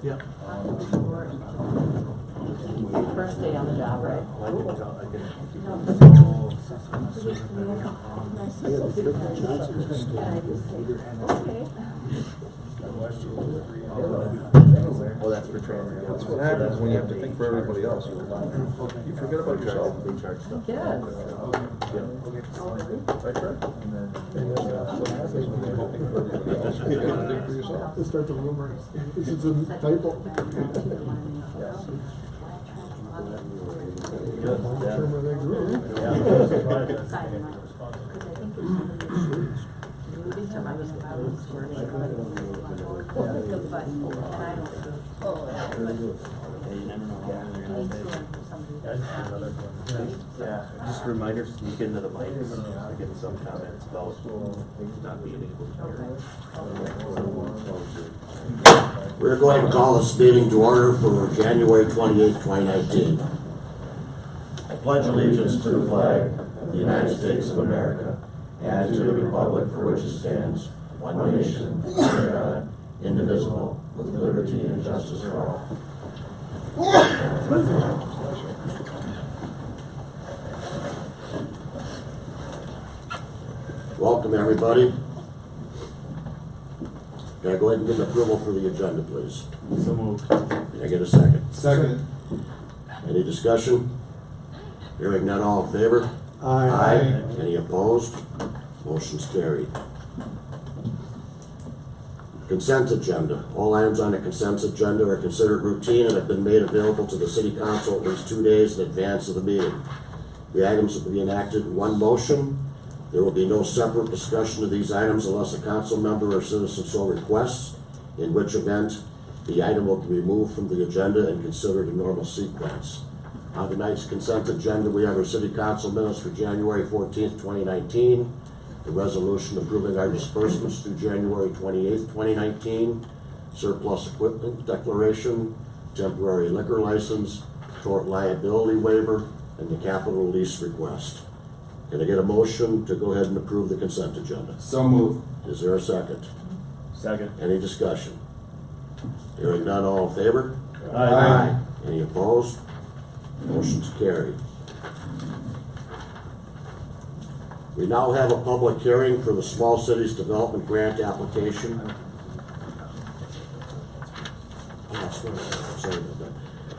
Yeah. First day on the job, right? Oh, that's for training. That's what happens when you have to think for everybody else. You forget about yourself. They charge stuff. Yes. Right, Fred? Let's start the rumor. This is a typo. Yeah, just a reminder, sneak into the mics, I get some comments about not being able to hear. We're going to call this meeting to order for January 28, 2019. I pledge allegiance to the flag of the United States of America and to the republic for which it stands, one nation, under God, indivisible, with liberty and justice for all. Welcome, everybody. Can I go ahead and get an approval for the agenda, please? So moved. Can I get a second? Second. Any discussion? Hearing none, all in favor? Aye. Any opposed? Motion's carried. Consent agenda. All items on the consent agenda are considered routine and have been made available to the City Council at least 2 days in advance of the meeting. The items will be enacted in one motion. There will be no separate discussion of these items unless a council member or citizen so requests, in which event the item will be removed from the agenda and considered in normal sequence. On tonight's consent agenda, we have our City Council minutes for January 14th, 2019, the resolution approving our disbursements through January 28th, 2019, surplus equipment declaration, temporary liquor license, tort liability waiver, and the capital lease request. Can I get a motion to go ahead and approve the consent agenda? So moved. Is there a second? Second. Any discussion? Hearing none, all in favor? Aye. Any opposed? Motion's carried. We now have a public hearing for the Small Cities Development Grant application. Sorry about that.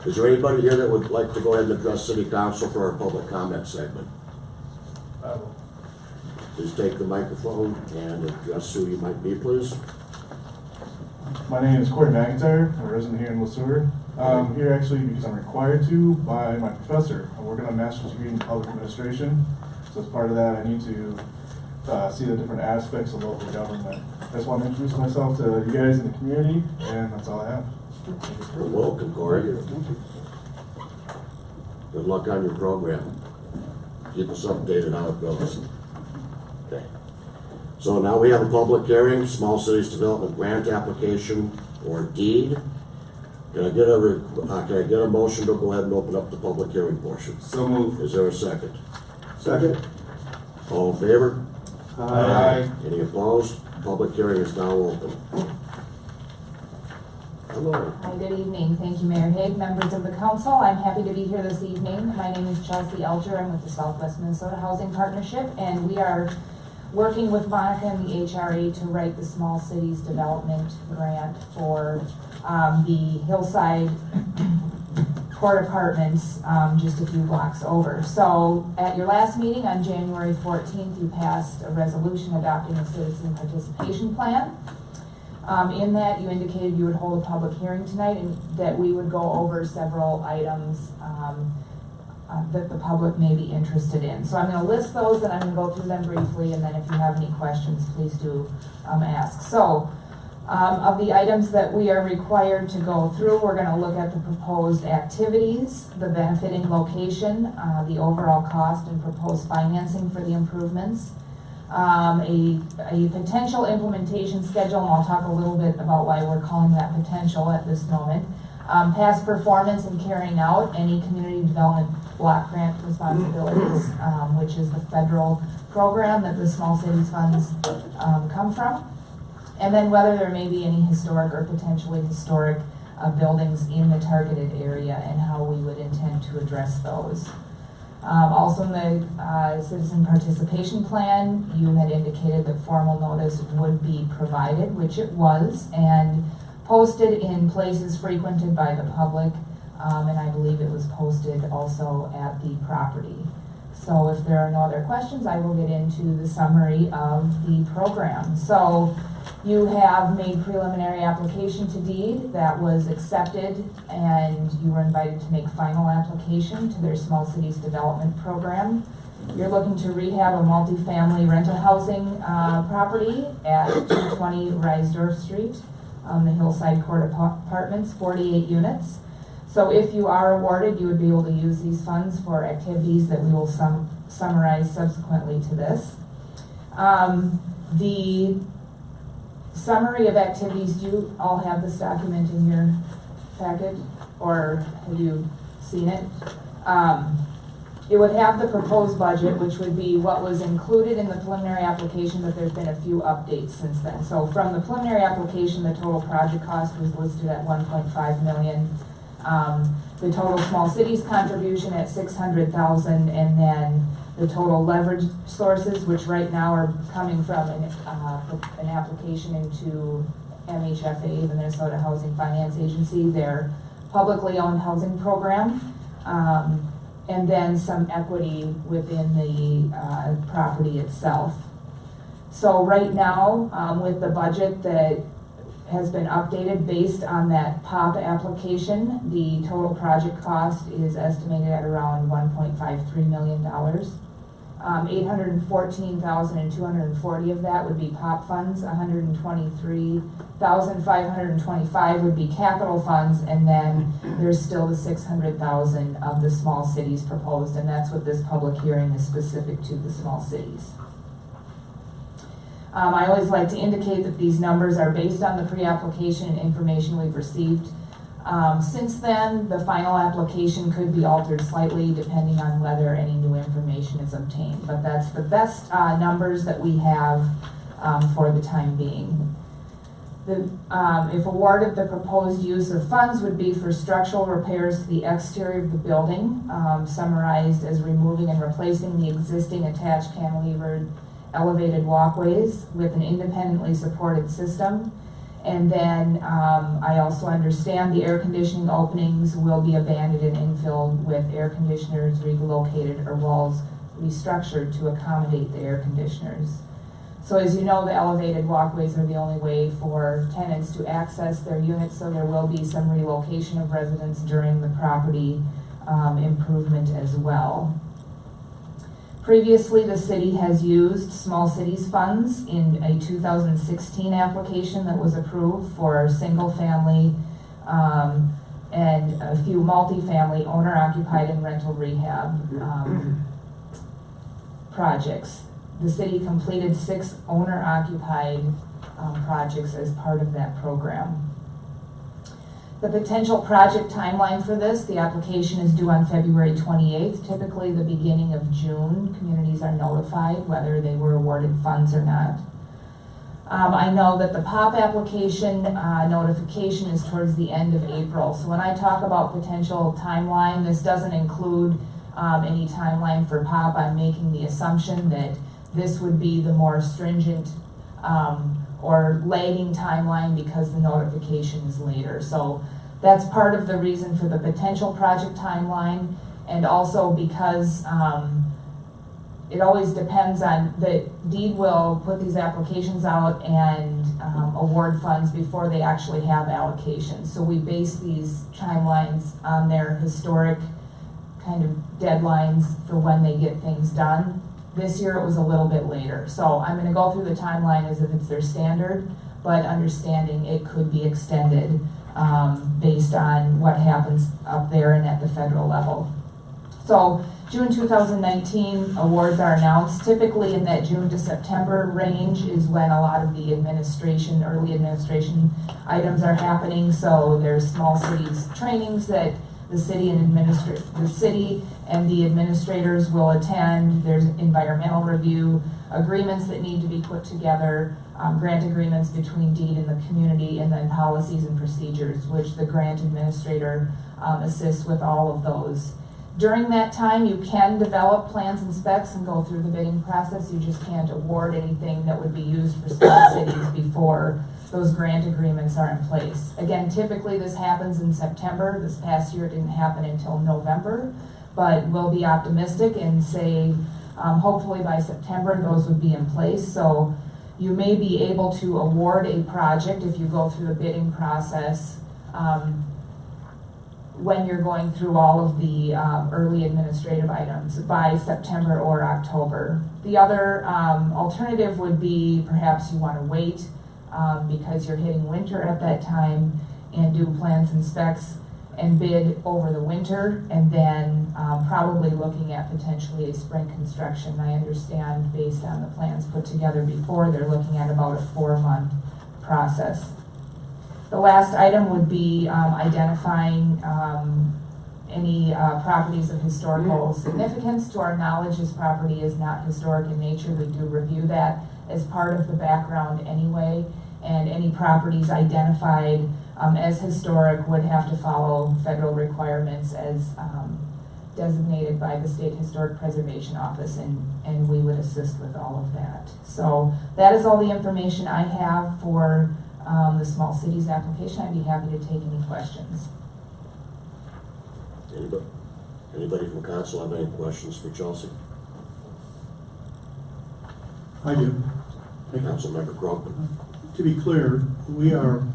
Is there anybody here that would like to go ahead and address City Council for our public comment segment? Please take the microphone and address who you might be, please. My name is Corey McIntyre. I'm a resident here in Sueur. I'm here actually because I'm required to by my professor. I'm working on a master's degree in public administration. So as part of that, I need to see the different aspects of local government. I just want to introduce myself to you guys in the community, and that's all I have. Well, welcome, Corey. Good luck on your program. Keep us updated how it goes. Okay. So now we have a public hearing, Small Cities Development Grant Application, or deed. Can I get a motion to go ahead and open up the public hearing portion? So moved. Is there a second? Second. All in favor? Aye. Any opposed? Public hearing is now open. Hello. Hi, good evening. Thank you, Mayor Haig, members of the council. I'm happy to be here this evening. My name is Chelsea Elger. I'm with the Southwest Minnesota Housing Partnership, and we are working with Monica and the HRA to write the Small Cities Development Grant for the Hillside Court Apartments just a few blocks over. So at your last meeting on January 14th, you passed a resolution adopting a citizen participation plan. In that, you indicated you would hold a public hearing tonight and that we would go over several items that the public may be interested in. So I'm going to list those and I'm going to go through them briefly, and then if you have any questions, please do ask. So of the items that we are required to go through, we're going to look at the proposed activities, the benefiting location, the overall cost and proposed financing for the improvements, a potential implementation schedule, and I'll talk a little bit about why we're calling that potential at this moment, past performance in carrying out any community development block grant responsibilities, which is the federal program that the small cities funds come from, and then whether there may be any historic or potentially historic buildings in the targeted area and how we would intend to address those. Also in the citizen participation plan, you had indicated that formal notice would be provided, which it was, and posted in places frequented by the public, and I believe it was posted also at the property. So if there are no other questions, I will get into the summary of the program. So you have made preliminary application to deed that was accepted, and you were invited to make final application to their Small Cities Development Program. You're looking to rehab a multifamily rental housing property at 220 Reisdorf Street, the Hillside Court Apartments, 48 units. So if you are awarded, you would be able to use these funds for activities that we will summarize subsequently to this. The summary of activities, do you all have this document in your packet, or have you seen it? It would have the proposed budget, which would be what was included in the preliminary application, but there's been a few updates since then. So from the preliminary application, the total project cost was listed at $1.5 million. The total small cities contribution at $600,000, and then the total leverage sources, which right now are coming from an application into MHFA, the Minnesota Housing Finance Agency, their publicly owned housing program, and then some equity within the property itself. So right now, with the budget that has been updated based on that POP application, the total project cost is estimated at around $1.53 million. 814,240 of that would be POP funds, 123,525 would be capital funds, and then there's still the 600,000 of the small cities proposed, and that's what this public hearing is specific to, the small cities. I always like to indicate that these numbers are based on the pre-application and information we've received. Since then, the final application could be altered slightly depending on whether any new information is obtained, but that's the best numbers that we have for the time being. If awarded, the proposed use of funds would be for structural repairs to the exterior of the building, summarized as removing and replacing the existing attached cantilevered elevated walkways with an independently supported system. And then I also understand the air conditioning openings will be abandoned and infilled with air conditioners relocated or walls restructured to accommodate the air conditioners. So as you know, the elevated walkways are the only way for tenants to access their units, so there will be some relocation of residents during the property improvement as well. Previously, the city has used small cities funds in a 2016 application that was approved for single family and a few multifamily owner-occupied and rental rehab projects. The city completed 6 owner-occupied projects as part of that program. The potential project timeline for this, the application is due on February 28th. Typically the beginning of June, communities are notified whether they were awarded funds or not. I know that the POP application notification is towards the end of April. So when I talk about potential timeline, this doesn't include any timeline for POP. I'm making the assumption that this would be the more stringent or lagging timeline because the notification is later. So that's part of the reason for the potential project timeline, and also because it always depends on, the deed will put these applications out and award funds before they actually have allocations. So we base these timelines on their historic kind of deadlines for when they get things done. This year it was a little bit later. So I'm going to go through the timeline as if it's their standard, but understanding it could be extended based on what happens up there and at the federal level. So June 2019 awards are announced. Typically in that June to September range is when a lot of the early administration items are happening. So there's small cities trainings that The city and the administrators will attend. There's environmental review, agreements that need to be put together, grant agreements between Deed and the community, and then policies and procedures, which the grant administrator assists with all of those. During that time, you can develop plans and specs and go through the bidding process. You just can't award anything that would be used for small cities before those grant agreements are in place. Again, typically this happens in September. This past year it didn't happen until November, but we'll be optimistic and say hopefully by September those would be in place. So you may be able to award a project if you go through the bidding process when you're going through all of the early administrative items by September or October. The other alternative would be perhaps you want to wait because you're hitting winter at that time and do plans and specs and bid over the winter, and then probably looking at potentially a spring construction. I understand based on the plans put together before, they're looking at about a 4-month process. The last item would be identifying any properties of historical significance. To our knowledge, this property is not historic in nature. We do review that as part of the background anyway, and any properties identified as historic would have to follow federal requirements as designated by the State Historic Preservation Office, and we would assist with all of that. So that is all the information I have for the small cities application. I'd be happy to take any questions. Anybody from council have any questions for Chelsea? I do. Councilmember Crockman. To be clear, we are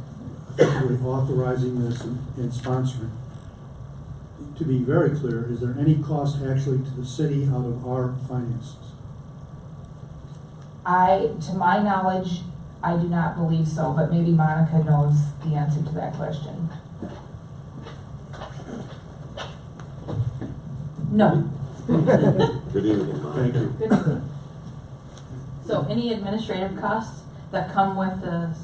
effectively authorizing this and sponsoring. To be very clear, is there any cost actually to the city out of our finances? To my knowledge, I do not believe so, but maybe Monica knows the answer to that question. No. Good evening, Monica. Thank you. Good evening. So any administrative costs that come with the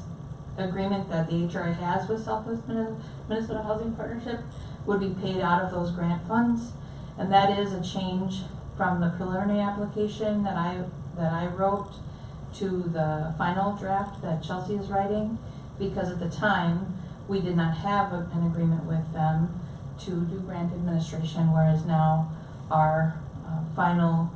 agreement that the HRA has with Southwest Minnesota Housing Partnership would be paid out of those grant funds. And that is a change from the preliminary application that I wrote to the final draft that Chelsea is writing, because at the time we did not have an agreement with them to do grant administration, whereas now our final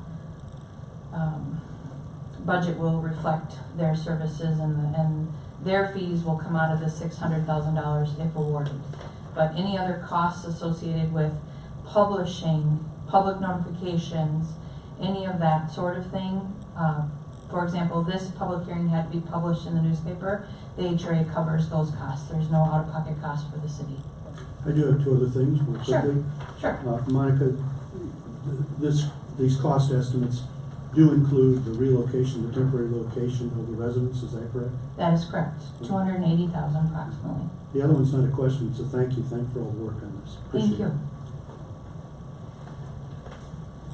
budget will reflect their services, and their fees will come out of the $600,000 if awarded. But any other costs associated with publishing, public notifications, any of that sort of thing, for example, this public hearing had to be published in the newspaper, the HRA covers those costs. There's no out-of-pocket cost for the city. I do have two other things real quickly. Sure. Monica, these cost estimates do include the relocation, the temporary location of the residents, is that correct? That is correct. 280,000 approximately. The other one's not a question, it's a thank you. Thank you for all the work on this. Thank Appreciate you. it.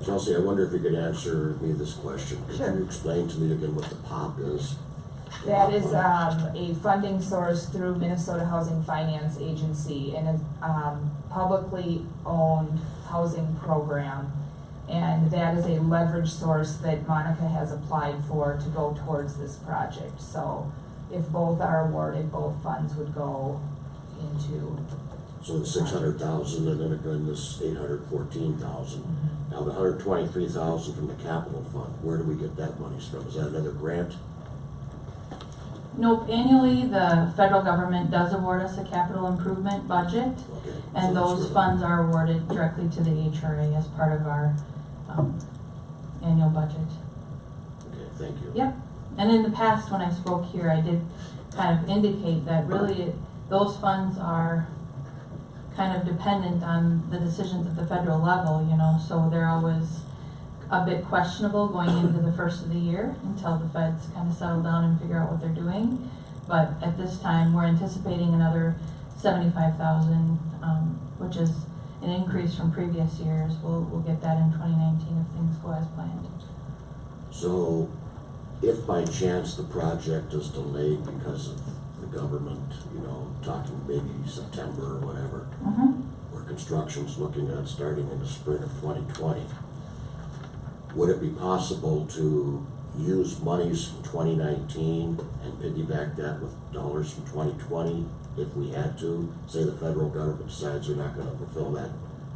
Chelsea, I wonder if you could answer me this question. Could Sure. you explain to me again what the POP is? That is a funding source through Minnesota Housing Finance Agency, and a publicly owned housing program. And that is a leverage source that Monica has applied for to go towards this project. So if both are awarded, both funds would go into. So the 600,000 and then again this 814,000. Now the 123,000 from the capital fund, where do we get that money from? Is that another grant? Nope, annually the federal government does award us a capital improvement budget, Okay. and So those that's funds are awarded directly to the HRA as part of our annual budget. Okay, thank you. Yep, and in the past when I spoke here, I did kind of indicate that really those funds are kind of dependent on the decisions at the federal level, you know, so they're always a bit questionable going into the first of the year until the feds kind of settle down and figure out what they're doing. But at this time, we're anticipating another 75,000, which is an increase from previous years. We'll get that in 2019 if things go as planned. So if by chance the project is delayed because of the government, you know, talking maybe September or whatever, where construction's looking at starting in the spring of 2020. Would it be possible to use monies from 2019 and piggyback that with dollars from 2020 if we had to? Say the federal government decides they're not gonna fulfill that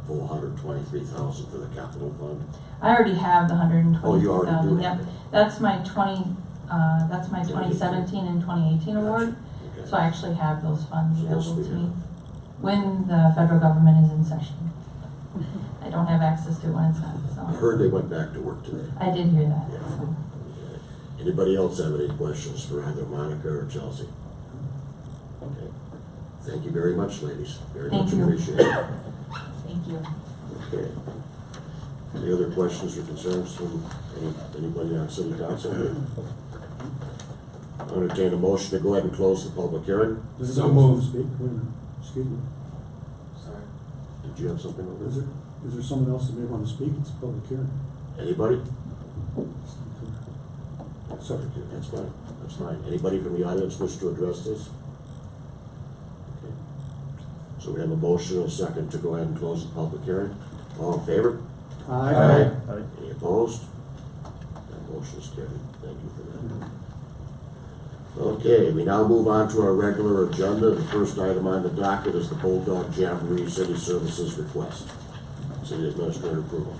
full 123,000 for the capital fund? I already have the Oh, you already do 123,000, have yep. it. That's my 2017 and 2018 award. Okay. So I actually have those funds So this available we to me have. when the federal government is in session. I don't have access to it when it's not, I so. heard they went back to work today. I did hear that, Yeah. so. Anybody else have any questions for either Monica or Chelsea? Okay. Thank you very much, ladies. Very Thank much you. appreciated. Thank you. Okay. Any other questions or concerns from anybody on city council here? I'll entertain a motion to go ahead and close the public hearing. So moved. Speak, wait a minute, excuse me. Did you have something over Is there? there someone else that may want to speak? It's a public hearing. Anybody? Sorry. That's fine, that's fine. Anybody from the audience wish to address this? Okay. So we have a motion and a second to go ahead and close the public hearing. All in favor? Aye. Any opposed? That motion is carried. Thank you for that. Okay, we now move on to our regular agenda. The first item on the docket is the Bulldog Jamboree City Services request. City Administrator approval.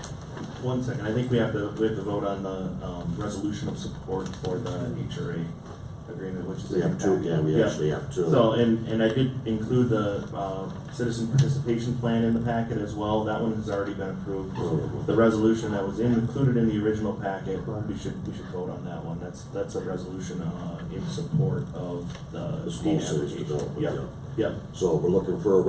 1 second, I think we have to vote on the, resolution of support for the HRA agreement, which is. We have two, yeah, we actually have two. So, and I did include the, citizen participation plan in the packet as well. That one has already been approved. The resolution that was included in the original packet, we should vote on that one. That's a resolution, in support of The small cities development, Yep, yep. So we're looking for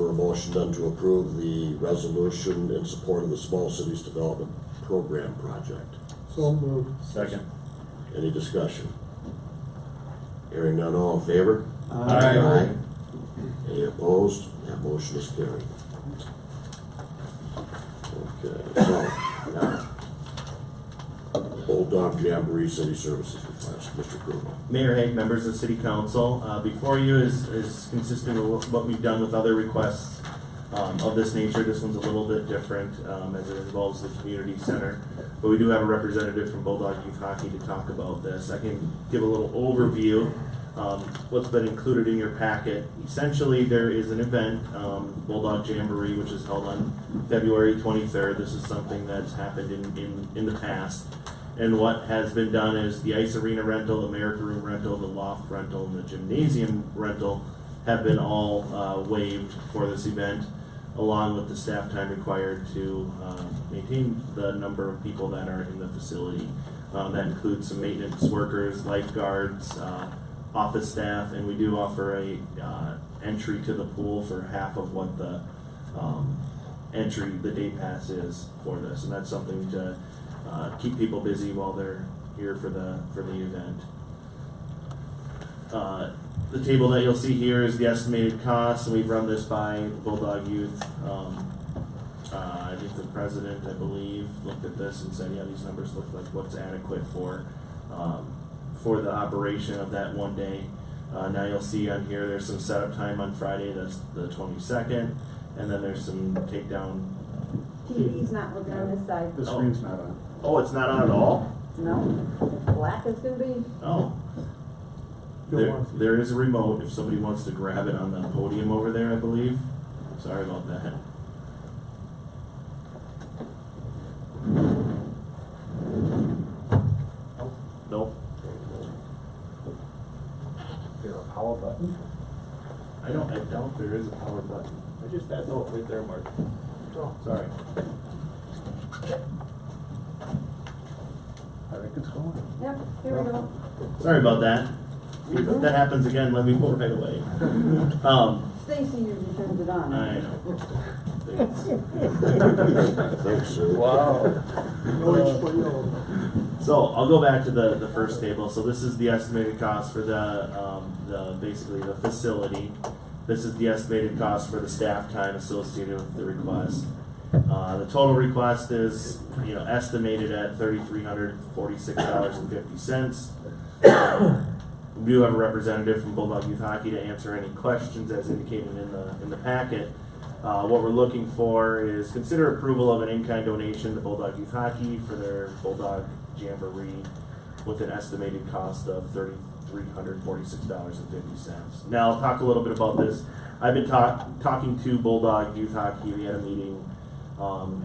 a motion then to approve the resolution in support of the Small Cities Development Program project. So moved. Second. Any discussion? Hearing none, all in favor? Aye. Any opposed? That motion is carried. Okay, so now, Bulldog Jamboree City Services request, Mr. Kruger. Mayor Hague, members of City Council, before you is consistent with what we've done with other requests of this nature. This one's a little bit different as it involves the community center. But we do have a representative from Bulldog Youth Hockey to talk about this. I can give a little overview. What's been included in your packet. Essentially, there is an event, Bulldog Jamboree, which is held on February 23rd. This is something that's happened in the past. And what has been done is the ice arena rental, the America Room rental, the loft rental, and the gymnasium rental have been all waived for this event, along with the staff time required to maintain the number of people that are in the facility. That includes some maintenance workers, lifeguards, office staff, and we do offer a entry to the pool for half of what the the day pass is for this, and that's something to keep people busy while they're here for the event. The table that you'll see here is the estimated cost, and we've run this by Bulldog Youth. I think the president, I believe, looked at this and said, yeah, these numbers look like what's adequate for the operation of that one day. Now you'll see on here, there's some setup time on Friday, that's the 22nd, and then there's some takedown. TV's not looking on this side. The screen's not on. Oh, it's not on at all? No, black is gonna be. Oh. There is a remote if somebody wants to grab it on the podium over there, I believe. Sorry about that. Nope. Is there a power button? I doubt there is a power button. I just had, no, right there, Mark. Oh, sorry. I think it's going. Yep, here we go. Sorry about that. If that happens again, let me pull right away. Stacy usually turns it on. I know. Thanks, sir. Wow. So I'll go back to the first table. So this is the estimated cost for the basically the facility. This is the estimated cost for the staff time associated with the request. The total request is, estimated at $3,346.50. We do have a representative from Bulldog Youth Hockey to answer any questions as indicated in the packet. What we're looking for is consider approval of an in-kind donation to Bulldog Youth Hockey for their Bulldog Jamboree with an estimated cost of $3,346.50. Now, I'll talk a little bit about this. I've been talking to Bulldog Youth Hockey. We had a meeting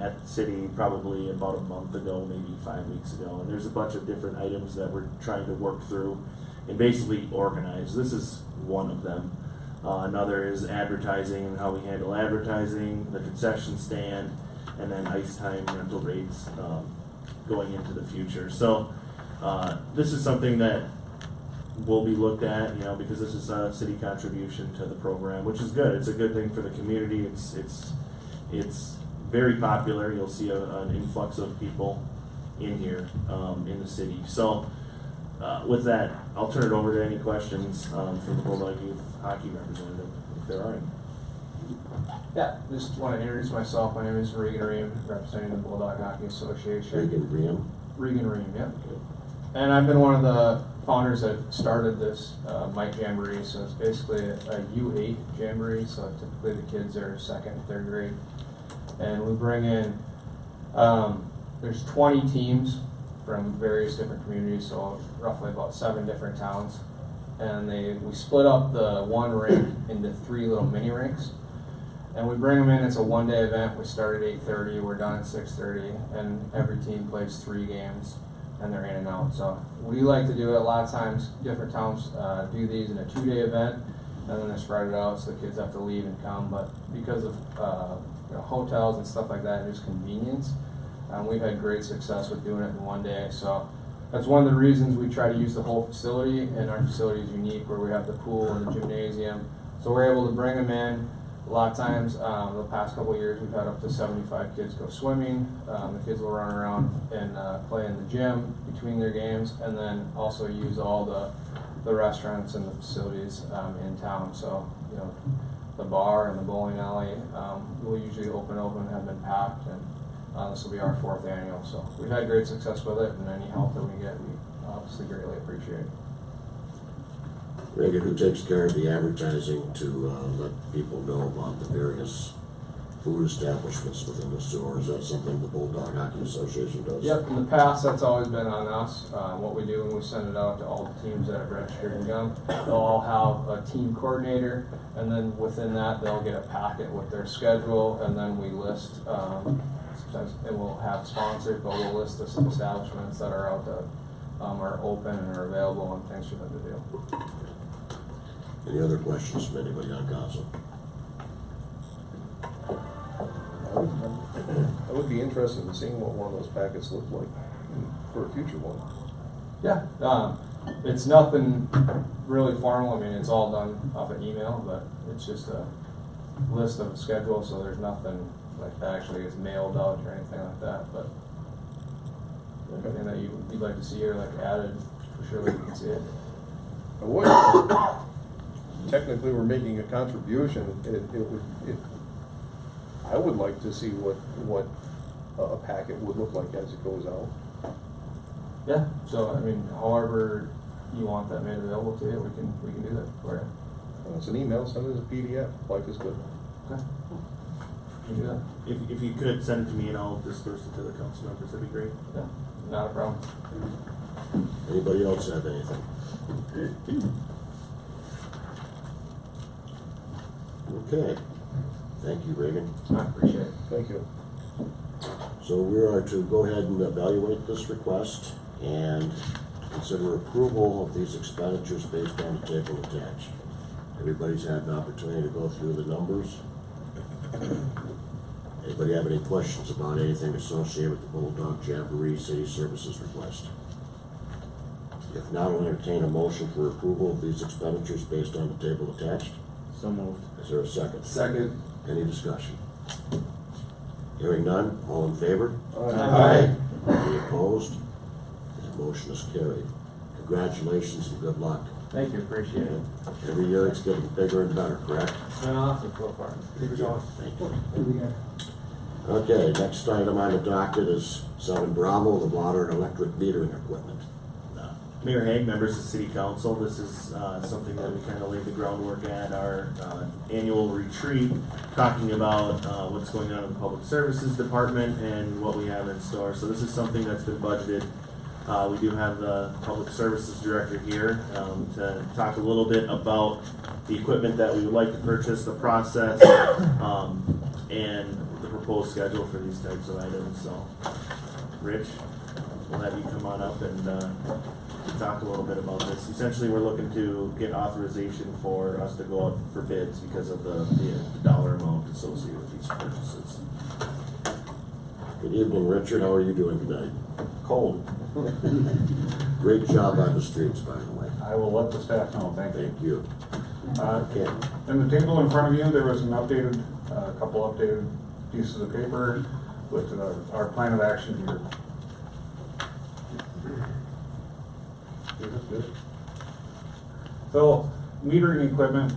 at the city probably about a month ago, maybe 5 weeks ago, and there's a bunch of different items that we're trying to work through and basically organize. This is one of them. Another is advertising and how we handle advertising, the concession stand, and then ice time rental rates going into the future. So this is something that will be looked at, because this is a city contribution to the program, which is good. It's a good thing for the community. It's very popular. You'll see an influx of people in here in the city. So with that, I'll turn it over to any questions from the Bulldog Youth Hockey representative, if there are any. Yeah, just want to introduce myself. My name is Regan Ream, representing the Bulldog Hockey Association. Regan Graham. Regan Ream, yeah. And I've been one of the founders that started this Mike Jamboree. So it's basically a U8 Jamboree. So typically the kids are 2nd and 3rd grade. And we bring in, there's 20 teams from various different communities, so roughly about 7 different towns. And we split up the one rink into 3 little mini rinks. And we bring them in. It's a one-day event. We start at 8:30. We're done at 6:30. And every team plays 3 games, and they're in and out. So we like to do it. A lot of times, different towns do these in a 2-day event, and then they spread it out so the kids have to leave and come. But because of hotels and stuff like that, and just convenience, we've had great success with doing it in one day. So that's one of the reasons we try to use the whole facility, and our facility is unique where we have the pool and the gymnasium. So we're able to bring them in. A lot of times, the past couple of years, we've had up to 75 kids go swimming. The kids will run around and play in the gym between their games, and then also use all the restaurants and the facilities in town. So, the bar and the bowling alley will usually open and have been packed, and this will be our 4th annual. So we've had great success with it, and any help that we get, we obviously greatly appreciate. Regan, who takes care of the advertising to let people know about the various food establishments within the Sueur? Is that something the Bulldog Hockey Association does? Yep, in the past that's always been on us. What we do when we send it out to all the teams that have registered and come, they'll all have a team coordinator, and then within that they'll get a packet with their schedule, and then we list, sometimes it will have sponsors, but we'll list the establishments that are out that are open and are available and things for them to do. Any other questions from anybody on council? I would be interested in seeing what one of those packets looked like for a future one. Yeah, it's nothing really formal. I mean, it's all done off an email, but it's just a list of a schedule, so there's nothing like that actually gets mailed out or anything like that. But anything that you'd like to see or like added, for sure you can see it. I would. Technically, we're making a contribution. I would like to see what a packet would look like as it goes out. Yeah. So I mean, however you want that made available to you, we can do that for you. It's an email. Send it as a PDF. Life is good. Okay. We can do that. If you could send it to me and I'll disperse it to the council members, that'd be great. Yeah. Not a problem. Anybody else have anything? Okay. Thank you, Regan. I appreciate it. Thank you. So we are to go ahead and evaluate this request and consider approval of these expenditures based on the table attached. Everybody's had an opportunity to go through the numbers. Anybody have any questions about anything associated with the Bulldog Jamboree City Services request? If not, I'll entertain a motion for approval of these expenditures based on the table attached. So moved. Is there a second? Second. Any discussion? Hearing none, all in favor? Aye. Any opposed? That motion is carried. Congratulations and good luck. Thank you. Appreciate it. Every year it's getting bigger and better, correct? It's been awesome so far. Keep it going. Thank you. Okay, next item on the docket is 7 Bravo, the water and electric metering equipment. Mayor Hague, members of the City Council, this is something that we kind of laid the groundwork at our annual retreat, talking about what's going on in the Public Services Department and what we have in store. So this is something that's been budgeted. We do have the Public Services Director here to talk a little bit about the equipment that we would like to purchase, the process, and the proposed schedule for these types of items. So, Rich, we'll have you come on up and talk a little bit about this. Essentially, we're looking to get authorization for us to go out for bids because of the dollar amount associated with these purchases. Good evening, Richard. How are you doing tonight? Cold. Great job on the streets, by the way. I will let the staff know, thank you. Thank you. Okay. In the table in front of you, there was an updated, couple updated pieces of paper with our plan of action here. So, metering equipment,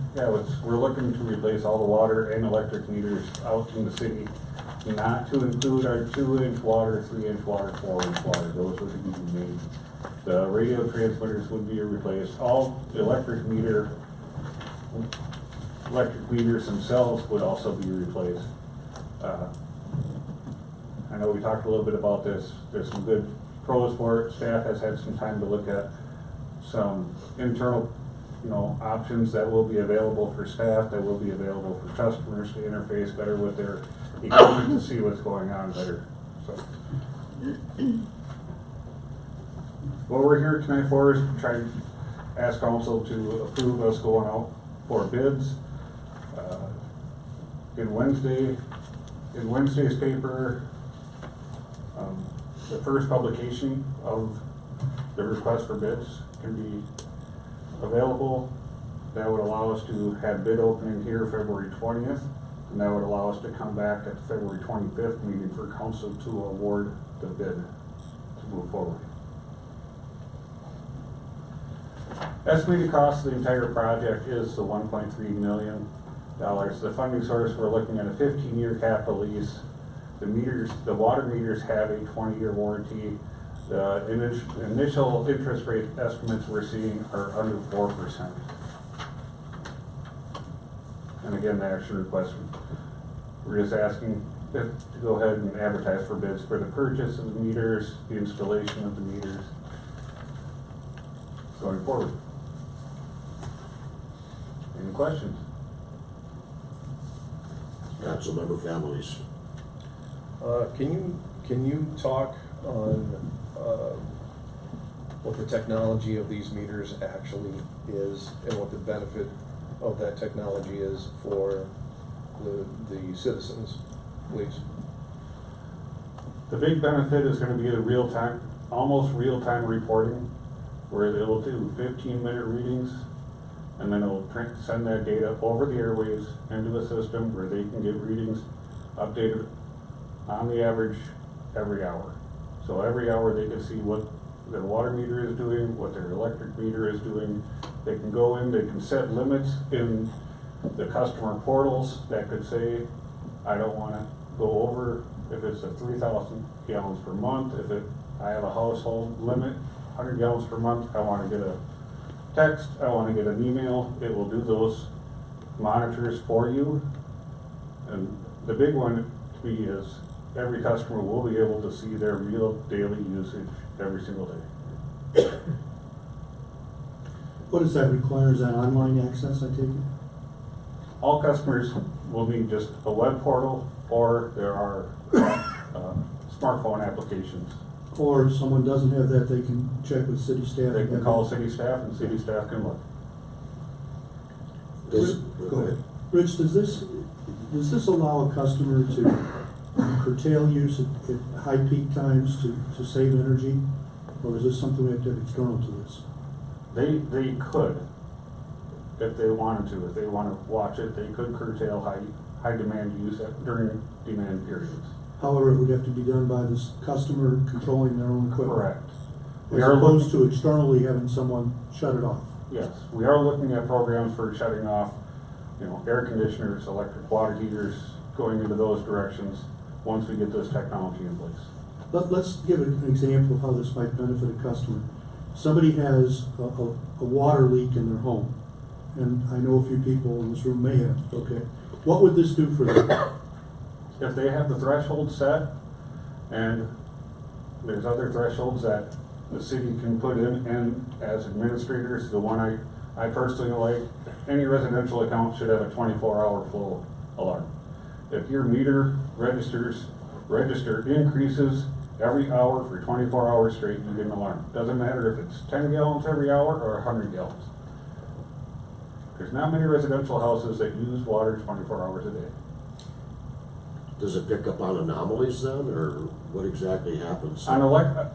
we're looking to replace all the water and electric meters out in the city, not to include our 2-inch water, 3-inch water, 4-inch water. Those would be made. The radio transmitters would be replaced. All the electric meters themselves would also be replaced. I know we talked a little bit about this. There's some good pros for it. Staff has had some time to look at some internal, options that will be available for staff, that will be available for customers to interface better with their equipment to see what's going on better. So, what we're here tonight for is to try to ask council to approve us going out for bids. In Wednesday's paper, the first publication of the request for bids can be available. That would allow us to have bid opening here February 20th, and that would allow us to come back at the February 25th meeting for council to award the bid to move forward. Estimated cost of the entire project is the $1.3 million. The funding source, we're looking at a 15-year capital lease. The water meters have a 20-year warranty. The initial interest rate estimates we're seeing are under 4%. And again, the action request, we're just asking to go ahead and advertise for bids for the purchase of the meters, the installation of the meters going forward. Any questions? Councilmember Families. Can you talk on what the technology of these meters actually is and what the benefit of that technology is for the citizens, please? The big benefit is going to be the almost real-time reporting, where they will do 15-minute readings, and then it'll send that data over the airwaves into a system where they can get readings updated on the average every hour. So every hour they can see what their water meter is doing, what their electric meter is doing. They can go in, they can set limits in the customer portals that could say, I don't want to go over, if it's a 3,000 gallons per month, I have a household limit, 100 gallons per month, I want to get a text, I want to get an email, it will do those monitors for you. And the big one to me is every customer will be able to see their real daily usage every single day. What does that require? Is that online access, I take it? All customers will need just a web portal, or there are smartphone applications. Or if someone doesn't have that, they can check with city staff? They can call city staff and city staff can look. Go ahead. Rich, does this allow a customer to curtail use at high peak times to save energy? Or is this something we have to have external to this? They could, if they wanted to. If they want to watch it, they could curtail high demand use during demand periods. However, it would have to be done by this customer controlling their own equipment. Correct. As opposed to externally having someone shut it off. Yes, we are looking at programs for shutting off, air conditioners, electric water heaters, going into those directions once we get this technology in place. Let's give an example of how this might benefit a customer. somebody has a water leak in their home, and I know a few people in this room may have, okay, what would this do for them? If they have the threshold set, and there's other thresholds that the city can put in, and as administrators, the one I personally like, any residential account should have a 24-hour flow alarm. If your meter register increases every hour for 24 hours straight, you get an alarm. Doesn't matter if it's 10 gallons every hour or 100 gallons. There's not many residential houses that use water 24 hours a day. Does it pick up on anomalies then, or what exactly happens? On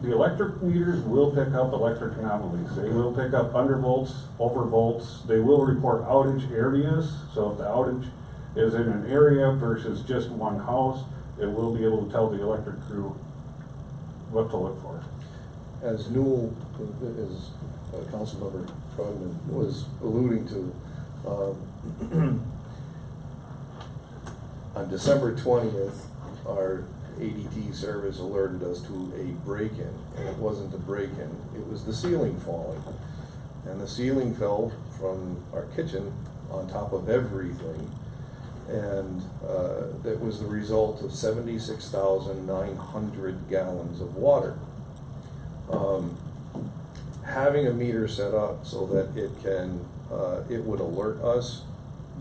the electric meters will pick up electric anomalies. They will pick up undervolts, overvolts. They will report outage areas. So if the outage is in an area versus just one house, it will be able to tell the electric crew what to look for. As Newell, as Councilmember Krugman was alluding to, on December 20th, our ADT service alerted us to a break-in, and it wasn't a break-in, it was the ceiling falling. And the ceiling fell from our kitchen on top of everything, and that was the result of 76,900 gallons of water. Having a meter set up so that it would alert us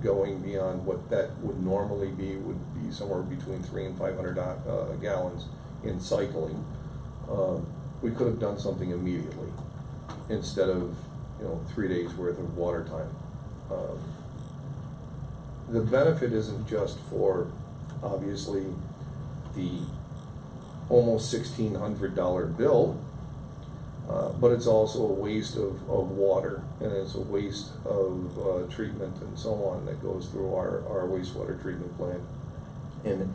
going beyond what that would normally be, would be somewhere between 300 and 500 gallons in cycling. We could have done something immediately instead of 3 days worth of water time. The benefit isn't just for, obviously, the almost $1,600 bill, but it's also a waste of water, and it's a waste of treatment and so on that goes through our wastewater treatment plant. And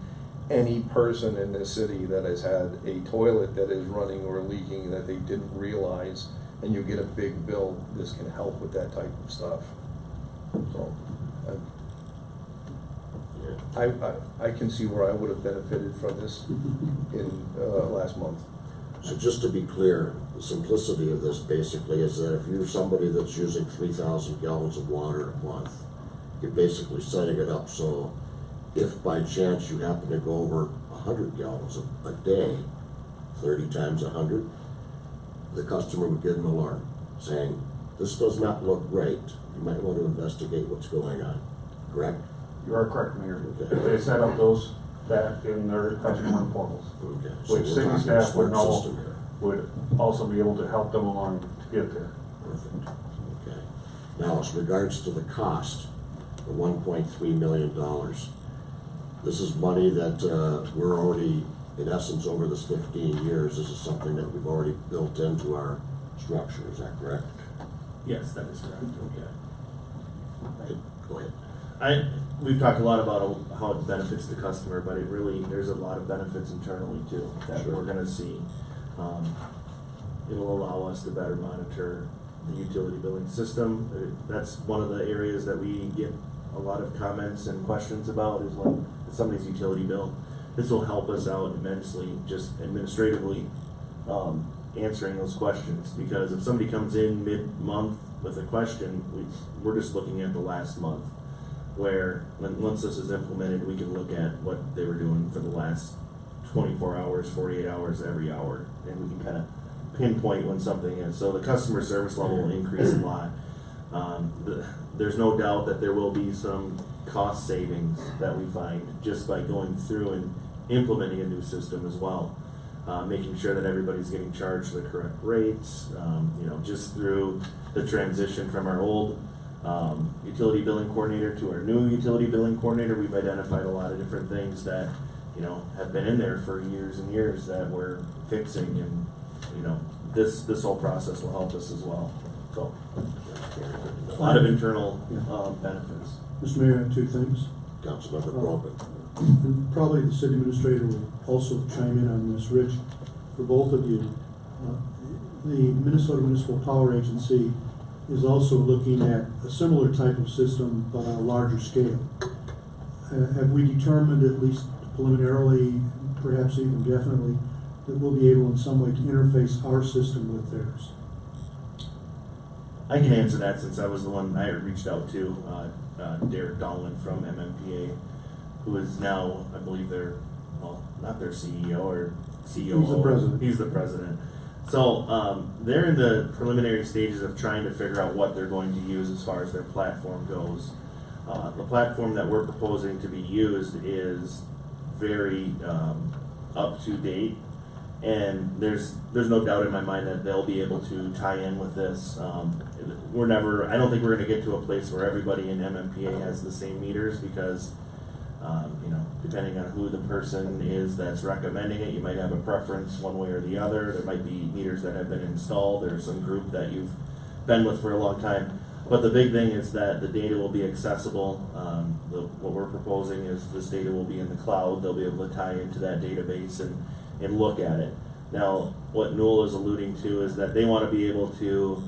any person in this city that has had a toilet that is running or leaking that they didn't realize, and you get a big bill, this can help with that type of stuff. So I can see where I would have benefited from this in last month. So just to be clear, the simplicity of this basically is that if you're somebody that's using 3,000 gallons of water a month, you're basically setting it up so if by chance you happen to go over 100 gallons a day, 30 times 100, the customer would get an alarm saying, this does not look right. You might want to investigate what's going on. Correct? You are correct, Mayor. Okay. If they set up that in their customer portals, Okay. which we're city talking staff would smart know, system here. would also be able to help them along to get there. Perfect. Okay. Now, as regards to the cost, the $1.3 million, this is money that we're already, in essence, over this 15 years, this is something that we've already built into our structure. Is that correct? Yes, that is correct. Okay. Right. Go ahead. We've talked a lot about how it benefits the customer, but there's a lot of benefits internally too that Sure. we're gonna see. It'll allow us to better monitor the utility billing system. That's one of the areas that we get a lot of comments and questions about, is like somebody's utility bill. This will help us out immensely, just administratively, answering those questions, because if somebody comes in mid-month with a question, we're just looking at the last month, where once this is implemented, we can look at what they were doing for the last 24 hours, 48 hours, every hour, and we can kind of pinpoint when something is. So the customer service level will increase a lot. There's no doubt that there will be some cost savings that we find just by going through and implementing a new system as well. Making sure that everybody's getting charged the correct rates, just through the transition from our old utility billing coordinator to our new utility billing coordinator, we've identified a lot of different things that, have been in there for years and years that we're fixing, and, this whole process will help us as well. So, a lot of internal benefits. Mr. Mayor, I have two things. Councilmember Brogan. And probably the city administrator will also chime in on this. Rich, for both of you, the Minnesota Municipal Power Agency is also looking at a similar type of system, but on a larger scale. Have we determined, at least preliminarily, perhaps even definitely, that we'll be able in some way to interface our system with theirs? I can answer that since I was the one I reached out to, Derek Dahlman from MMPA, who is now, I believe well, not their CEO or COO. He's the president. He's the president. So, they're in the preliminary stages of trying to figure out what they're going to use as far as their platform goes. The platform that we're proposing to be used is very up to date, and there's no doubt in my mind that they'll be able to tie in with this. I don't think we're going to get to a place where everybody in MMPA has the same meters, because depending on who the person is that's recommending it, you might have a preference one way or the other. There might be meters that have been installed. There's some group that you've been with for a long time. But the big thing is that the data will be accessible. What we're proposing is this data will be in the cloud. They'll be able to tie into that database and look at it. Now, what Newell is alluding to is that they want to be able to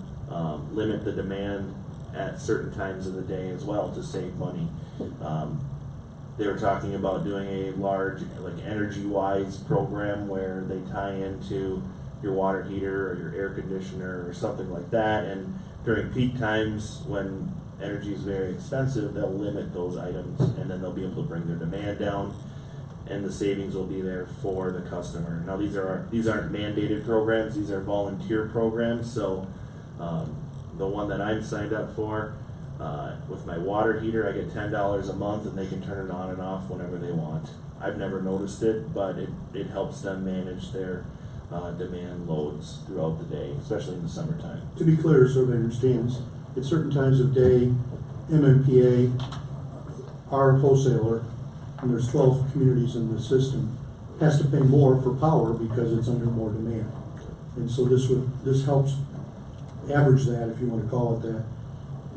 limit the demand at certain times of the day as well to save money. They were talking about doing a large, like, energy-wise program where they tie into your water heater or your air conditioner or something like that, and during peak times when energy is very expensive, they'll limit those items, and then they'll be able to bring their demand down, and the savings will be there for the customer. Now, these aren't mandated programs; these are volunteer programs. So, the one that I'm signed up for, with my water heater, I get $10 a month, and they can turn it on and off whenever they want. I've never noticed it, but it helps them manage their demand loads throughout the day, especially in the summertime. To be clear, so everybody understands, at certain times of day, MMPA, our wholesaler, and there's 12 communities in the system, has to pay more for power because it's under more demand. And so this helps average that, if you want to call it that.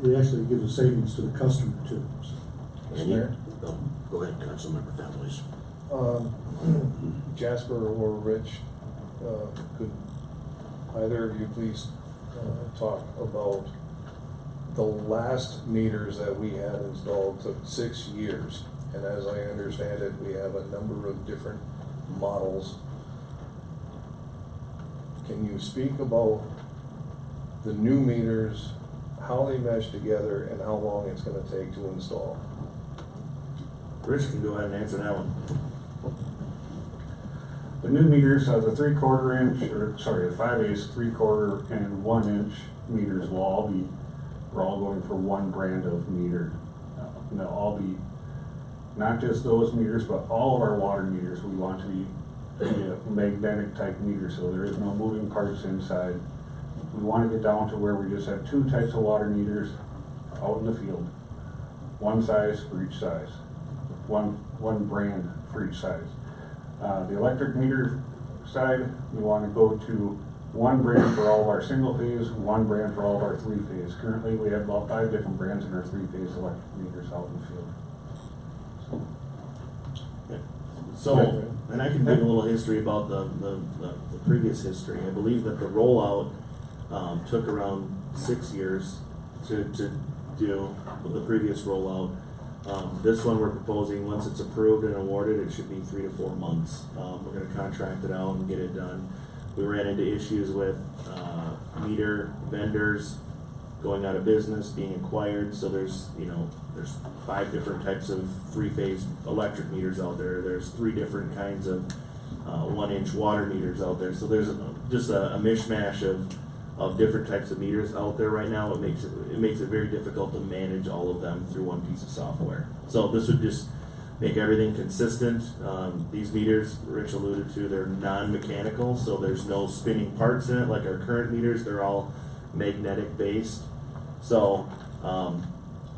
It actually gives a savings to the customer too. Go ahead, Councilmember Families. Jasper or Rich, could either of you please talk about the last meters that we had installed took 6 years, and as I understand it, we have a number of different models. Can you speak about the new meters, how they mesh together, and how long it's going to take to install? Rich can go ahead and answer that one. The new meters has a 3/4 inch, or sorry, a 5/8, 3/4, and 1 inch meters we're all going for one brand of meter. And they'll all be, not just those meters, but all of our water meters, we want to be a magnetic type meter, so there is no moving parts inside. We want to get down to where we just have 2 types of water meters out in the field. One size for each size. One brand for each size. The electric meter side, we want to go to one brand for all of our single phase, one brand for all of our 3-phase. Currently, we have about 5 different brands in our 3-phase electric meters out in the field. So, and I can give a little history about the previous history. I believe that the rollout took around 6 years to do with the previous rollout. This one we're proposing, once it's approved and awarded, it should be 3 to 4 months. We're going to contract it out and get it done. We ran into issues with meter vendors going out of business, being acquired. So there's 5 different types of 3-phase electric meters out there. There's 3 different kinds of 1-inch water meters out there. So there's just a mishmash of different types of meters out there right now. It makes it very difficult to manage all of them through one piece of software. So this would just make everything consistent. These meters, Rich alluded to, they're non-mechanical, so there's no spinning parts in it like our current meters. They're all magnetic based. So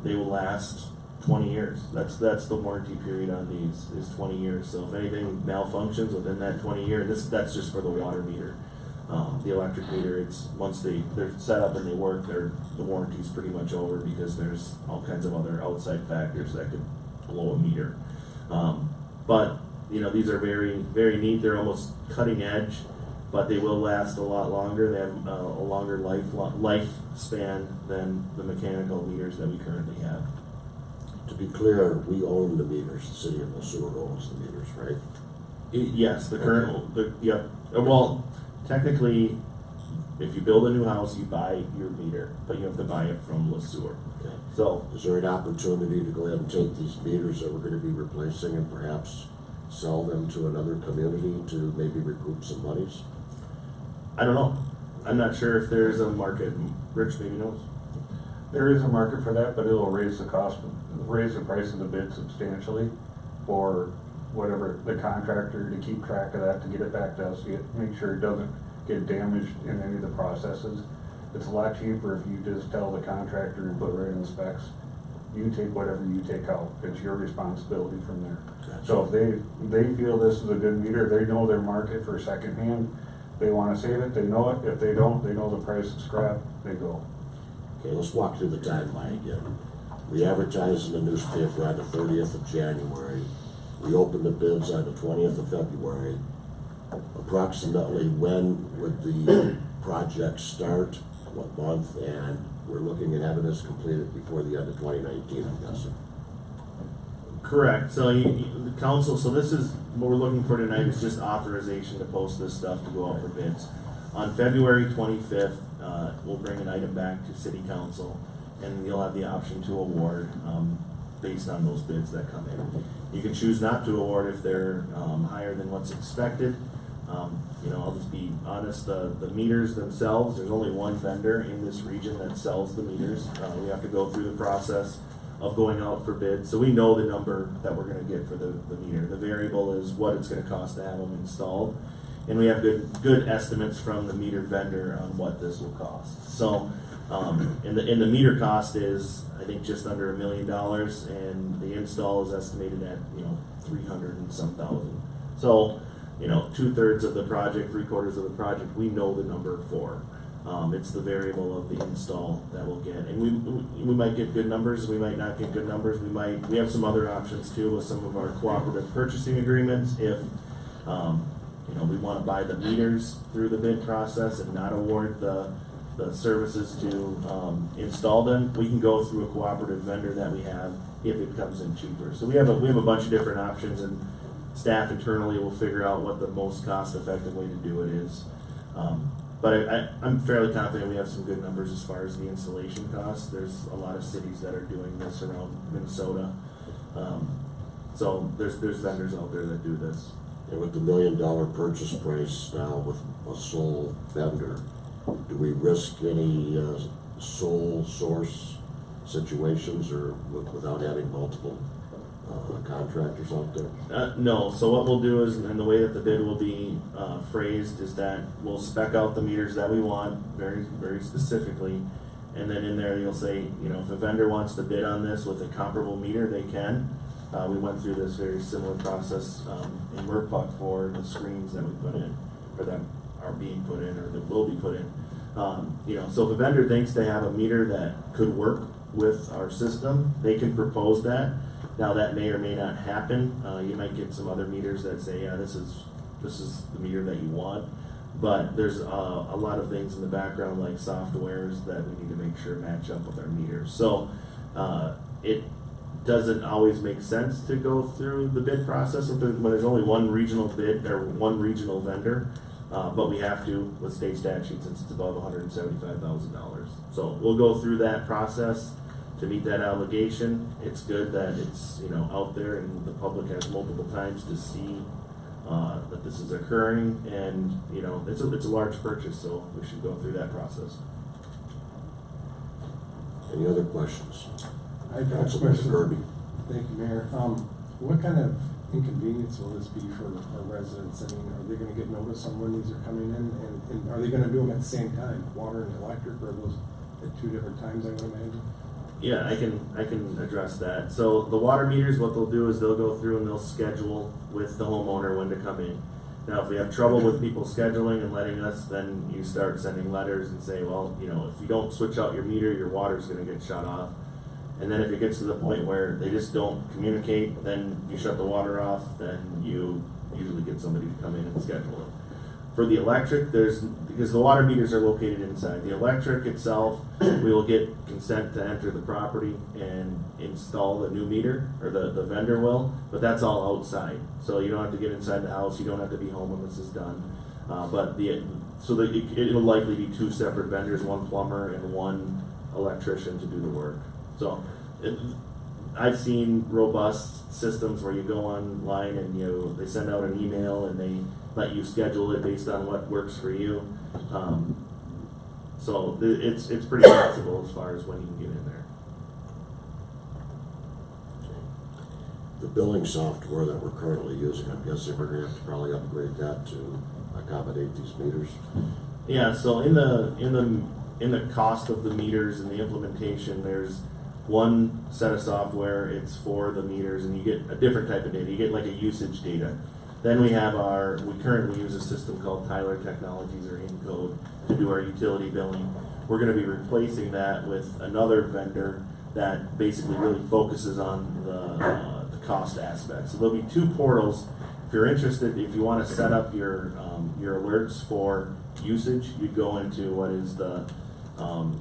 they will last 20 years. That's the warranty period on these, is 20 years. So if anything malfunctions within that 20 year, that's just for the water meter. The electric meter, it's once they're set up and they work, the warranty's pretty much over, because there's all kinds of other outside factors that could blow a meter. But these are very, very neat. They're almost cutting edge, but they will last a lot longer. They have a longer lifespan than the mechanical meters that we currently have. To be clear, we own the meters. The city of Sueur owns the meters, right? Yes, the current, yep. Well, technically, If you build a new house, you buy your meter, but you have to buy it from Sueur. Okay. So, Is there an opportunity to go ahead and take these meters that we're gonna be replacing and perhaps sell them to another community to maybe recoup some monies? I don't know. I'm not sure if there's a market. Rich maybe knows. There is a market for that, but it'll raise the cost, raise the price of the bid substantially for whatever the contractor to keep track of that, to get it back to us, make sure it doesn't get damaged in any of the processes. It's a lot cheaper if you just tell the contractor and put right in the specs, you take whatever you take out. It's your responsibility from there. Gotcha. So if they feel this is a good meter, they know their market for secondhand, they wanna save it, they know it. If they don't, they know the price of scrap, they go. Okay, let's walk through the timeline again. We advertised in the newspaper on the 30th of January. We opened the bids on the 20th of February. Approximately when would the project start, what month, and we're looking at having this completed before the end of 2019, I'm guessing. Correct. So the council, so this is, what we're looking for tonight is just authorization to post this stuff to go out for bids. On February 25th, we'll bring an item back to city council, and you'll have the option to award based on those bids that come in. You can choose not to award if they're higher than what's expected. You know, I'll just be honest, the meters themselves, there's only one vendor in this region that sells the meters. We have to go through the process of going out for bid, so we know the number that we're gonna get for the meter. The variable is what it's gonna cost to have them installed, and we have good estimates from the meter vendor on what this will cost. So, and the meter cost is, I think, just under $1 million, and the install is estimated at, 300 and some thousand. So, 2/3 of the project, 3/4 of the project, we know the number for. It's the variable of the install that we'll get, and we might get good numbers, we might not get good numbers, we have some other options too with some of our cooperative purchasing agreements. If we want to buy the meters through the bid process and not award the services to install them, we can go through a cooperative vendor that we have if it comes in cheaper. So we have a bunch of different options, and staff internally will figure out what the most cost-effective way to do it is. But I'm fairly confident we have some good numbers as far as the installation costs. There's a lot of cities that are doing this around Minnesota. So there's vendors out there that do this. And with the $1 million purchase price now with a sole vendor, do we risk any sole source situations or without having multiple contractors out there? No, so what we'll do is, and the way that the bid will be phrased is that we'll spec out the meters that we want very, very specifically, and then in there you'll say, if a vendor wants to bid on this with a comparable meter, they can. We went through this very similar process in Municipal for the screens that we put in, or that are being put in, or that will be put in. So if a vendor thinks they have a meter that could work with our system, they can propose that. Now that may or may not happen. You might get some other meters that say, yeah, this is the meter that you want. But there's a lot of things in the background, like softwares, that we need to make sure match up with our meters. So it doesn't always make sense to go through the bid process when there's only one regional bid or one regional vendor. But we have to with state statute since it's above $175,000. So we'll go through that process to meet that obligation. It's good that it's out there and the public has multiple times to see that this is occurring, and it's a large purchase, so we should go through that process. Any other questions? I got a Councilman question. Kirby. Thank you, Mayor. What kind of inconvenience will this be for our residents? I mean, are they gonna get notice on when these are coming in, and are they gonna do them at the same time, water and electric, or are those at two different times, I would imagine? Yeah, I can address that. So the water meters, what they'll do is they'll go through and they'll schedule with the homeowner when to come in. Now, if we have trouble with people scheduling and letting us, then you start sending letters and say, well, if you don't switch out your meter, your water's gonna get shut off. And then if it gets to the point where they just don't communicate, then you shut the water off, then you usually get somebody to come in and schedule it. For the electric, because the water meters are located inside. The electric itself, we will get consent to enter the property and install the new meter, or the vendor will, but that's all outside. So you don't have to get inside the house, you don't have to be home when this is done. But So that it'll likely be two separate vendors, one plumber and one electrician to do the work. So I've seen robust systems where you go online and they send out an email and they let you schedule it based on what works for you. So it's pretty flexible as far as when you can get in there. The billing software that we're currently using, I'm guessing we're gonna have to probably upgrade that to accommodate these meters. Yeah, so in the cost of the meters and the implementation, there's one set of software, it's for the meters, and you get a different type of data. You get like a usage data. Then we currently use a system called Tyler Technologies, or Encode, to do our utility billing. We're gonna be replacing that with another vendor that basically really focuses on the cost aspect. So there'll be two portals. If you're interested, if you wanna set up your alerts for usage, you'd go into what is the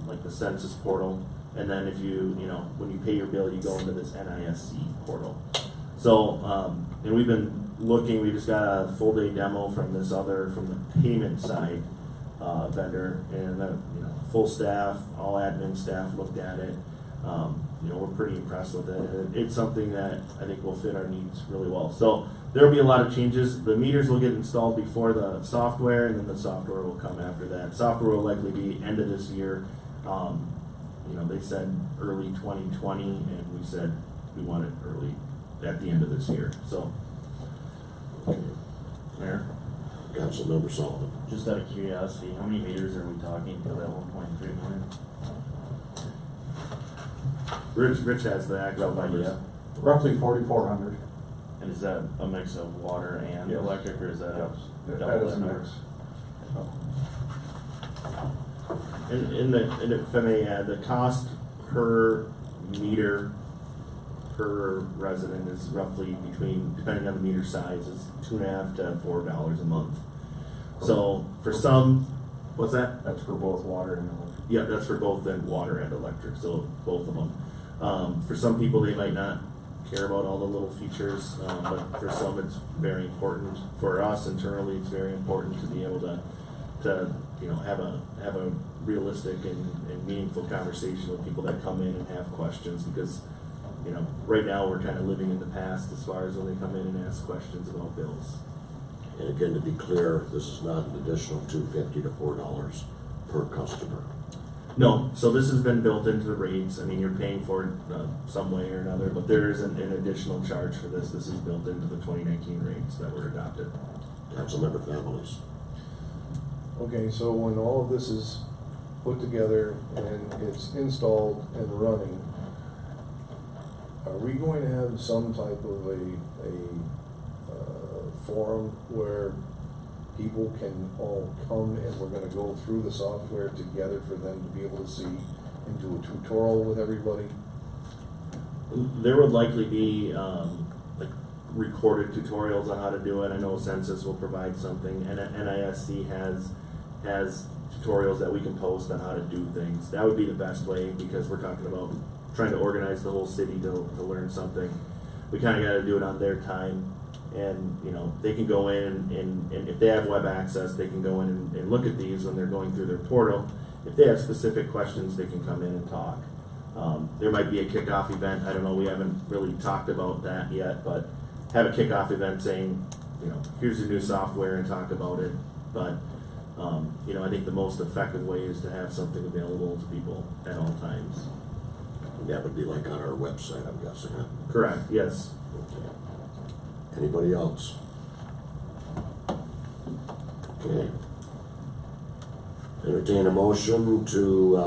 like the census portal, and then if when you pay your bill, you go into this NISC portal. So and we've been looking, we just got a full day demo from the payment side vendor, and full staff, all admin staff looked at it. We're pretty impressed with it. It's something that I think will fit our needs really well. So there will be a lot of changes. The meters will get installed before the software, and then the software will come after that. Software will likely be end of this year. They said early 2020, and we said we want it early at the end of this year. So, Mayor? Councilmember Sullivan. Just out of curiosity, how many meters are we talking for that 1.3 million? Rich has the actual numbers. idea. Roughly 4,400. And is that a mix of water and Yes. electric, or is that Yes, double that is a number? mix. And if I may add, the cost per meter per resident is roughly depending on the meter size, is $2.50 to $4 a month. So for some, what's that? That's for both water and electric. Yeah, that's for both then water and electric, so both of them. For some people, they might not care about all the little features, but for some, it's very important. For us internally, it's very important to be able to have a realistic and meaningful conversation with people that come in and have questions, because right now we're kind of living in the past as far as when they come in and ask questions about bills. And again, to be clear, this is not an additional $2.50 to $4 per customer. No, so this has been built into the rates. I mean, you're paying for it some way or another, but there is an additional charge for this. This is built into the 2019 rates that were adopted. Councilmember Families. Okay, so when all of this is put together and it's installed and running, are we going to have some type of a forum where people can all come and we're gonna go through the software together for them to be able to see and do a tutorial with everybody? There would likely be like recorded tutorials on how to do it. I know Census will provide something, and NISC has tutorials that we can post on how to do things. That would be the best way, because we're talking about trying to organize the whole city to learn something. We kind of got to do it on their time, and they can go in and if they have web access, they can go in and look at these when they're going through their portal. If they have specific questions, they can come in and talk. There might be a kickoff event. I don't know, we haven't really talked about that yet, but have a kickoff event saying, here's your new software, and talk about it. But I think the most effective way is to have something available to people at all times. That would be like on our website, I'm guessing, huh? Correct, yes. Okay. Anybody else? Okay. Entertain a motion to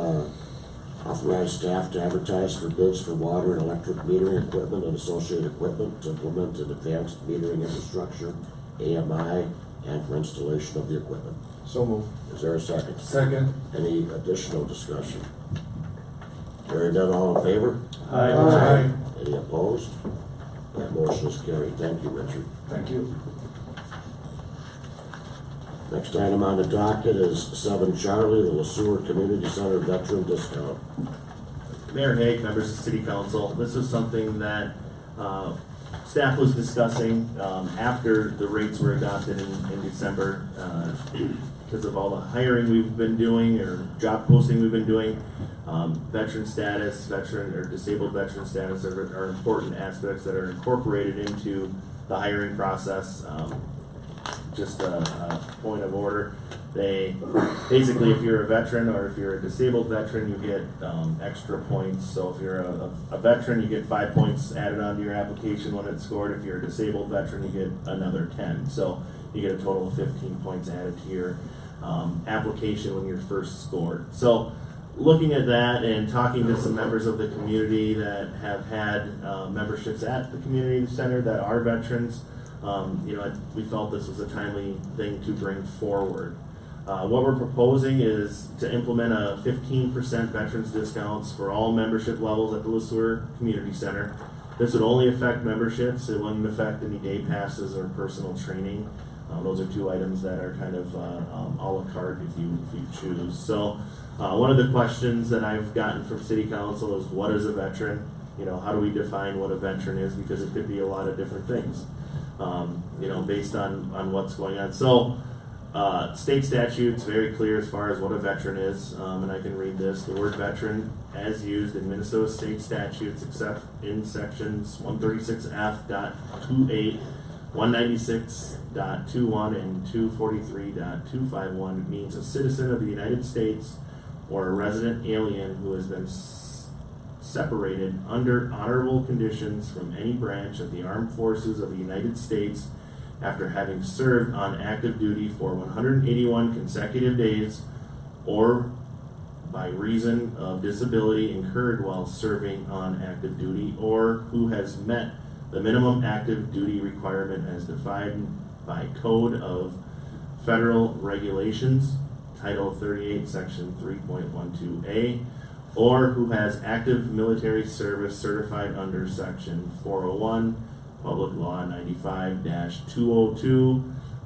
authorize staff to advertise for bids for water and electric metering equipment and associated equipment to implement an advanced metering infrastructure, AMI, and for installation of the equipment. So moved. Is there a second? Second. Any additional discussion? Hearing none, all in favor? Aye. Any opposed? That motion is carried. Thank you, Richard. Thank you. Next item on the docket is 7 Charlie, the Sueur Community Center Veteran Discount. Mayor Hague, members of City Council, this is something that staff was discussing after the rates were adopted in December. because of all the hiring we've been doing or job posting we've been doing. Veteran status, veteran or disabled veteran status are important aspects that are incorporated into the hiring process. Just a point of order. They basically, if you're a veteran or if you're a disabled veteran, you get extra points. So if you're a veteran, you get 5 points added onto your application when it's scored. If you're a disabled veteran, you get another 10. So you get a total of 15 points added to your application when you're first scored. So looking at that and talking to some members of the community that have had memberships at the community center that are veterans, we felt this was a timely thing to bring forward. What we're proposing is to implement a 15% veterans discounts for all membership levels at the Sueur Community Center. This would only affect memberships. It wouldn't affect any day passes or personal training. Those are two items that are kind of a la carte if you choose. So one of the questions that I've gotten from City Council is, what is a veteran? How do we define what a veteran is? Because it could be a lot of different things, based on what's going on. So state statute's very clear as far as what a veteran is, and I can read this. The word veteran, as used in Minnesota state statutes, except in sections 136F.28, 196.21, and 243.251, means a citizen of the United States or a resident alien who has been separated under honorable conditions from any branch of the armed forces of the United States after having served on active duty for 181 consecutive days, or by reason of disability incurred while serving on active duty, or who has met the minimum active duty requirement as defined by Code of Federal Regulations, Title 38, Section 3.12a, or who has active military service certified under Section 401, Public Law 95-202.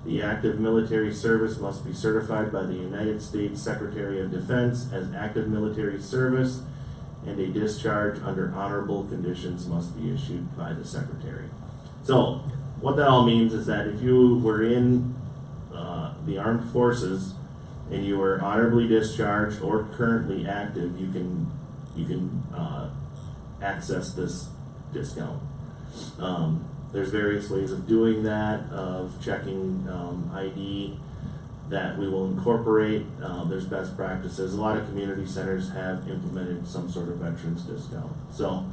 The active military service must be certified by the United States Secretary of Defense as active military service, and a discharge under honorable conditions must be issued by the Secretary. So what that all means is that if you were in the armed forces and you were honorably discharged or currently active, you can access this discount. There's various ways of doing that, of checking ID that we will incorporate. There's best practices. A lot of community centers have implemented some sort of veterans discount. So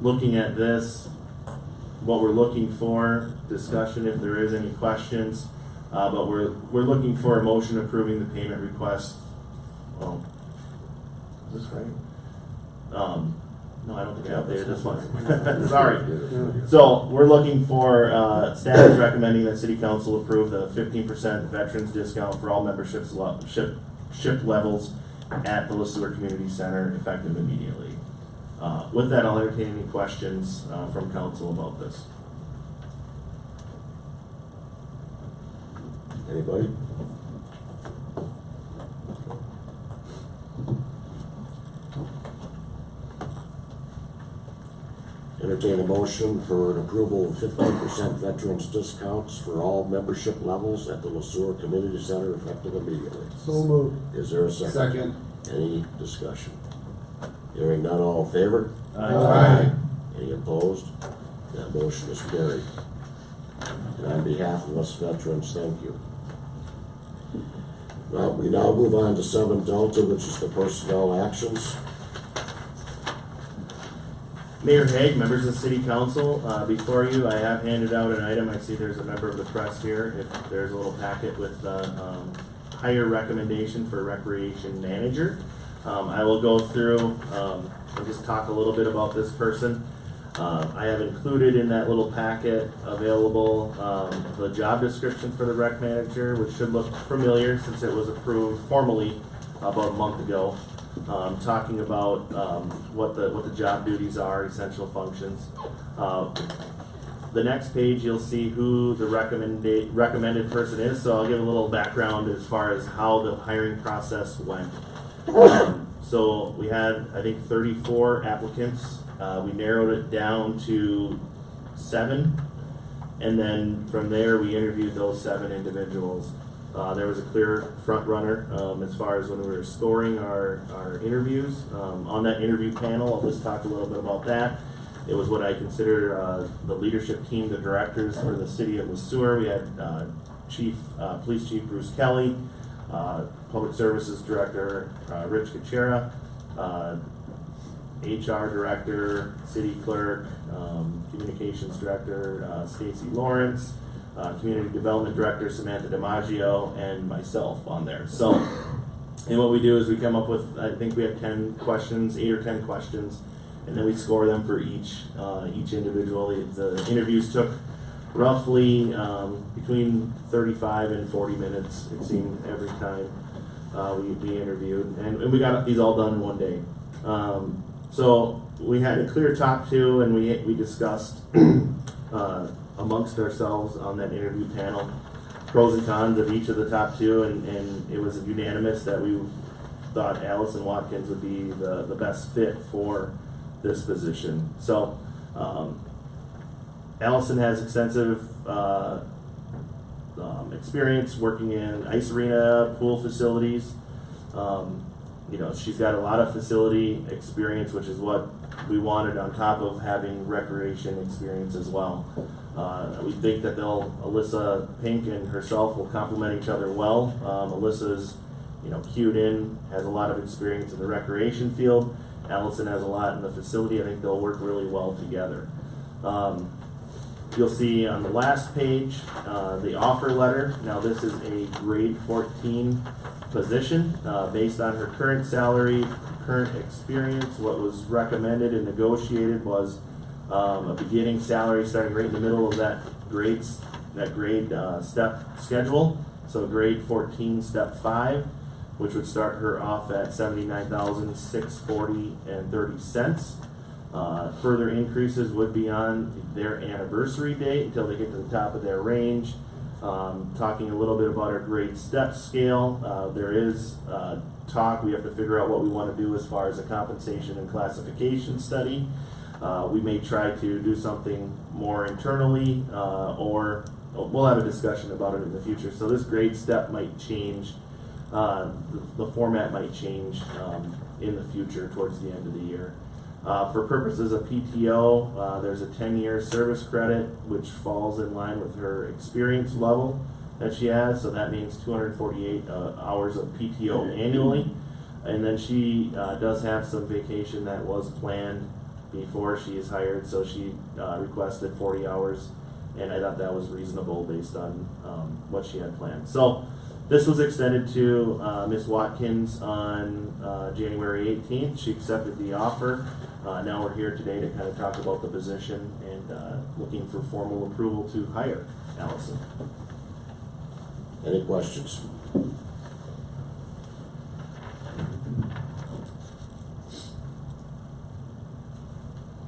looking at this, what we're looking for, discussion if there is any questions, but we're looking for a motion approving the payment request. Oh, is this right? No, I don't think I updated this one. Sorry. So we're looking for, staff is recommending that City Council approve the 15% veterans discount for all memberships ship levels at the Sueur Community Center, effective immediately. With that, I'll entertain any questions from council about this. Anybody? Entertain a motion for an approval of 15% veterans discounts for all membership levels at the Sueur Community Center, effective immediately. So moved. Is there a second? Second. Any discussion? Hearing none, all in favor? Aye. Any opposed? That motion is carried. And on behalf of us veterans, thank you. Well, we now move on to 7 Delta, which is the personnel actions. Mayor Hague, members of the City Council, before you, I have handed out an item. I see there's a member of the press here. If there's a little packet with hire recommendation for recreation manager. I will go through and just talk a little bit about this person. I have included in that little packet available the job description for the rec manager, which should look familiar since it was approved formally about a month ago. Talking about what the job duties are, essential functions. The next page you'll see who the recommended person is, so I'll give a little background as far as how the hiring process went. So we had, I think, 34 applicants. We narrowed it down to 7, and then from there we interviewed those 7 individuals. There was a clear front runner as far as when we were scoring our interviews. On that interview panel, I'll just talk a little bit about that. It was what I consider the leadership team, the directors for the city of Sueur. We had Police Chief Bruce Kelly, Public Services Director Rich Kachera, HR Director, City Clerk, Communications Director Stacy Lawrence, Community Development Director Samantha DiMaggio, and myself on there. So, and what we do is we come up with, I think we have 10 questions, 8 or 10 questions, and then we score them for each individual. The interviews took roughly between 35 and 40 minutes, it seemed, every time we interviewed, and we got these all done in one day. So we had a clear top two, and we discussed amongst ourselves on that interview panel pros and cons of each of the top two, and it was unanimous that we thought Allison Watkins would be the best fit for this position. So Allison has extensive experience working in ice arena, pool facilities. She's got a lot of facility experience, which is what we wanted on top of having recreation experience as well. We think that Alyssa Pink and herself will complement each other well. Alyssa's, cued in, has a lot of experience in the recreation field. Allison has a lot in the facility. I think they'll work really well together. You'll see on the last page the offer letter. Now this is a grade 14 position based on her current salary, current experience. What was recommended and negotiated was a beginning salary starting right in the middle of that grade step schedule. So grade 14 step 5, which would start her off at $79,640.30. Further increases would be on their anniversary date until they get to the top of their range. Talking a little bit about our grade step scale, there is talk. We have to figure out what we want to do as far as a compensation and classification study. We may try to do something more internally, or we'll have a discussion about it in the future. So this grade step might change. The format might change in the future towards the end of the year. For purposes of PTO, there's a 10-year service credit, which falls in line with her experience level that she has. So that means 248 hours of PTO annually. And then she does have some vacation that was planned before she is hired. So she requested 40 hours, and I thought that was reasonable based on what she had planned. So this was extended to Ms. Watkins on January 18th. She accepted the offer. Now we're here today to kind of talk about the position and looking for formal approval to hire Allison. Any questions?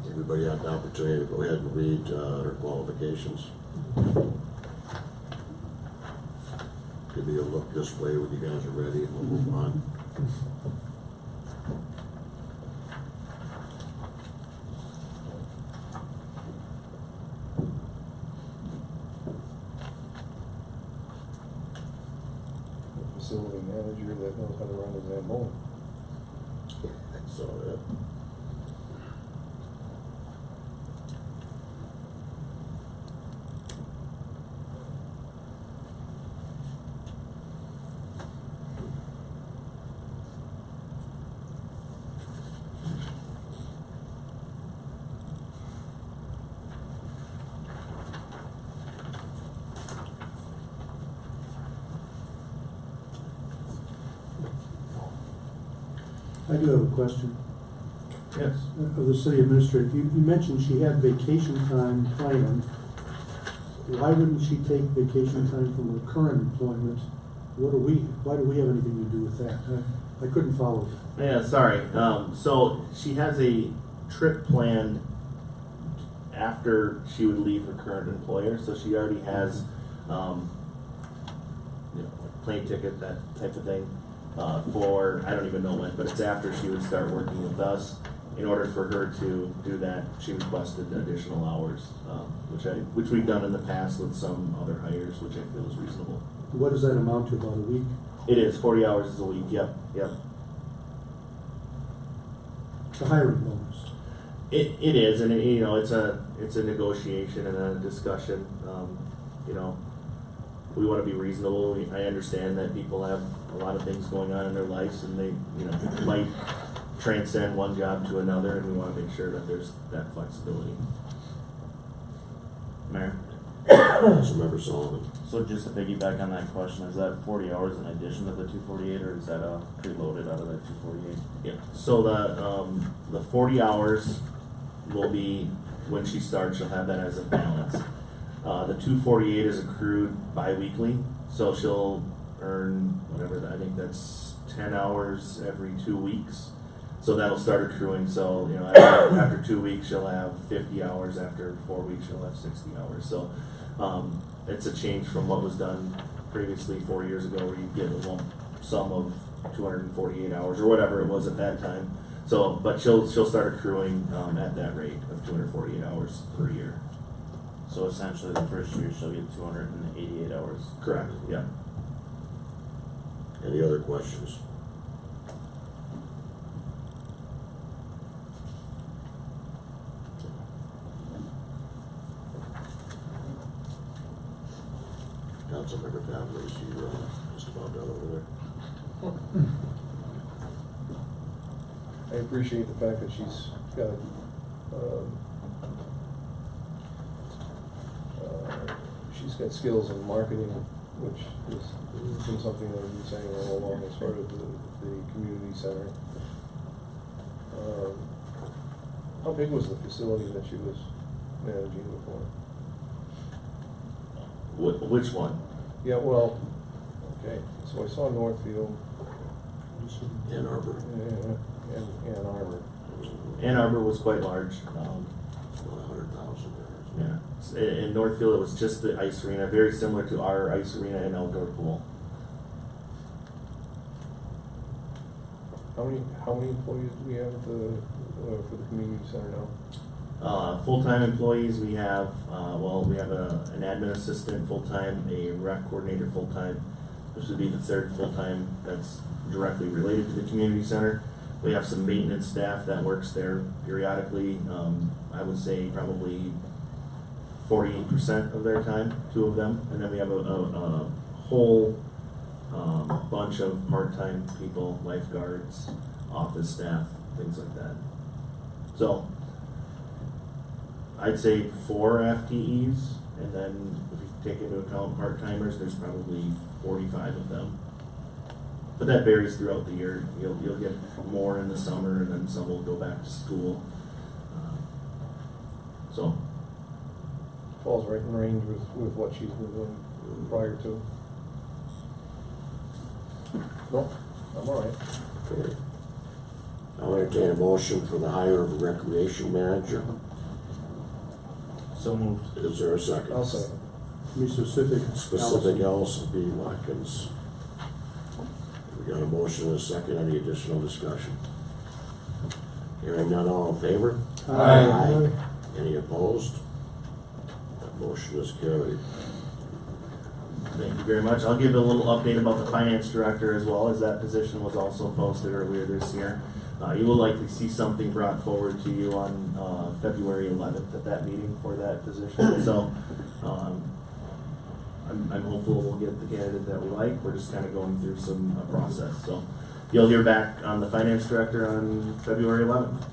Everybody had the opportunity to go ahead and read her qualifications. Give me a look this way when you guys are ready, and we'll move on. Facility manager that knows how to run his Zamboni. So, I do have a question. Yes. Of the city administrator, you mentioned she had vacation time planned. Why wouldn't she take vacation time from her current employment? Why do we have anything to do with that? I couldn't follow that. Yeah, sorry. So she has a trip planned after she would leave her current employer, so she already has, plane ticket, that type of thing, for, I don't even know when, but it's after she would start working with us. In order for her to do that, she requested additional hours, which we've done in the past with some other hires, which I feel is reasonable. What does that amount to, about a week? It is, 40 hours is a week, yep. The hiring bonus. It is, and you know, it's a negotiation and a discussion. You know, we want to be reasonable. I understand that people have a lot of things going on in their lives, and they, you know, might transcend one job to another, and we want to make sure that there's that flexibility. Mayor, Councilmember Sullivan. so just to piggyback on that question, is that 40 hours in addition to the 248, or is that preloaded out of that 248? Yeah. So the 40 hours will be when she starts. She'll have that as a balance. The 248 is accrued bi-weekly, so she'll earn whatever. I think that's 10 hours every 2 weeks. So that'll start accruing. So you know, after 2 weeks, she'll have 50 hours. After 4 weeks, she'll have 60 hours. So it's a change from what was done previously 4 years ago, where you get a lump sum of 248 hours or whatever it was at that time. So, but she'll start accruing at that rate of 248 hours per year. So essentially, the first year she'll get 288 hours. Correct. Yeah. Any other questions? Councilmember Conley, you just about done over there. I appreciate the fact that she's got, she's got skills in marketing, which has been something that we've been saying all along as far as the community center. How big was the facility that she was managing before? Which one? Yeah, well, okay, so I saw Northfield, Ann Arbor. and Ann Arbor. Ann Arbor was quite large. About 100,000 there. Yeah. In Northfield, it was just the ice arena, very similar to our ice arena and outdoor pool. How many employees do we have at for the community center now? Full-time employees, we have, we have an admin assistant full-time, a rec coordinator full-time. This would be the third full-time that's directly related to the community center. We have some maintenance staff that works there periodically. I would say probably 48% of their time, 2 of them. And then we have a whole bunch of part-time people, lifeguards, office staff, things like that. So I'd say 4 FTEs, and then if you take into account part-timers, there's probably 45 of them. But that varies throughout the year. You'll get more in the summer, and then some will go back to school. So Falls right in range with what she's been doing prior to. No, I'm all right. Okay. I'll entertain a motion for the hire of a recreation manager. So moved. Is there a second? I'll say. Be specific. Specific Allison B. Watkins. We got a motion and a second. Any additional discussion? Hearing none, all in favor? Aye. Any opposed? That motion is carried. thank you very much. I'll give a little update about the finance director as well, as that position was also posted earlier this year. You will likely see something brought forward to you on February 11th at that meeting for that position. So I'm hopeful we'll get the candidate that we like. We're just kind of going through some process. So you'll hear back on the finance director on February 11th.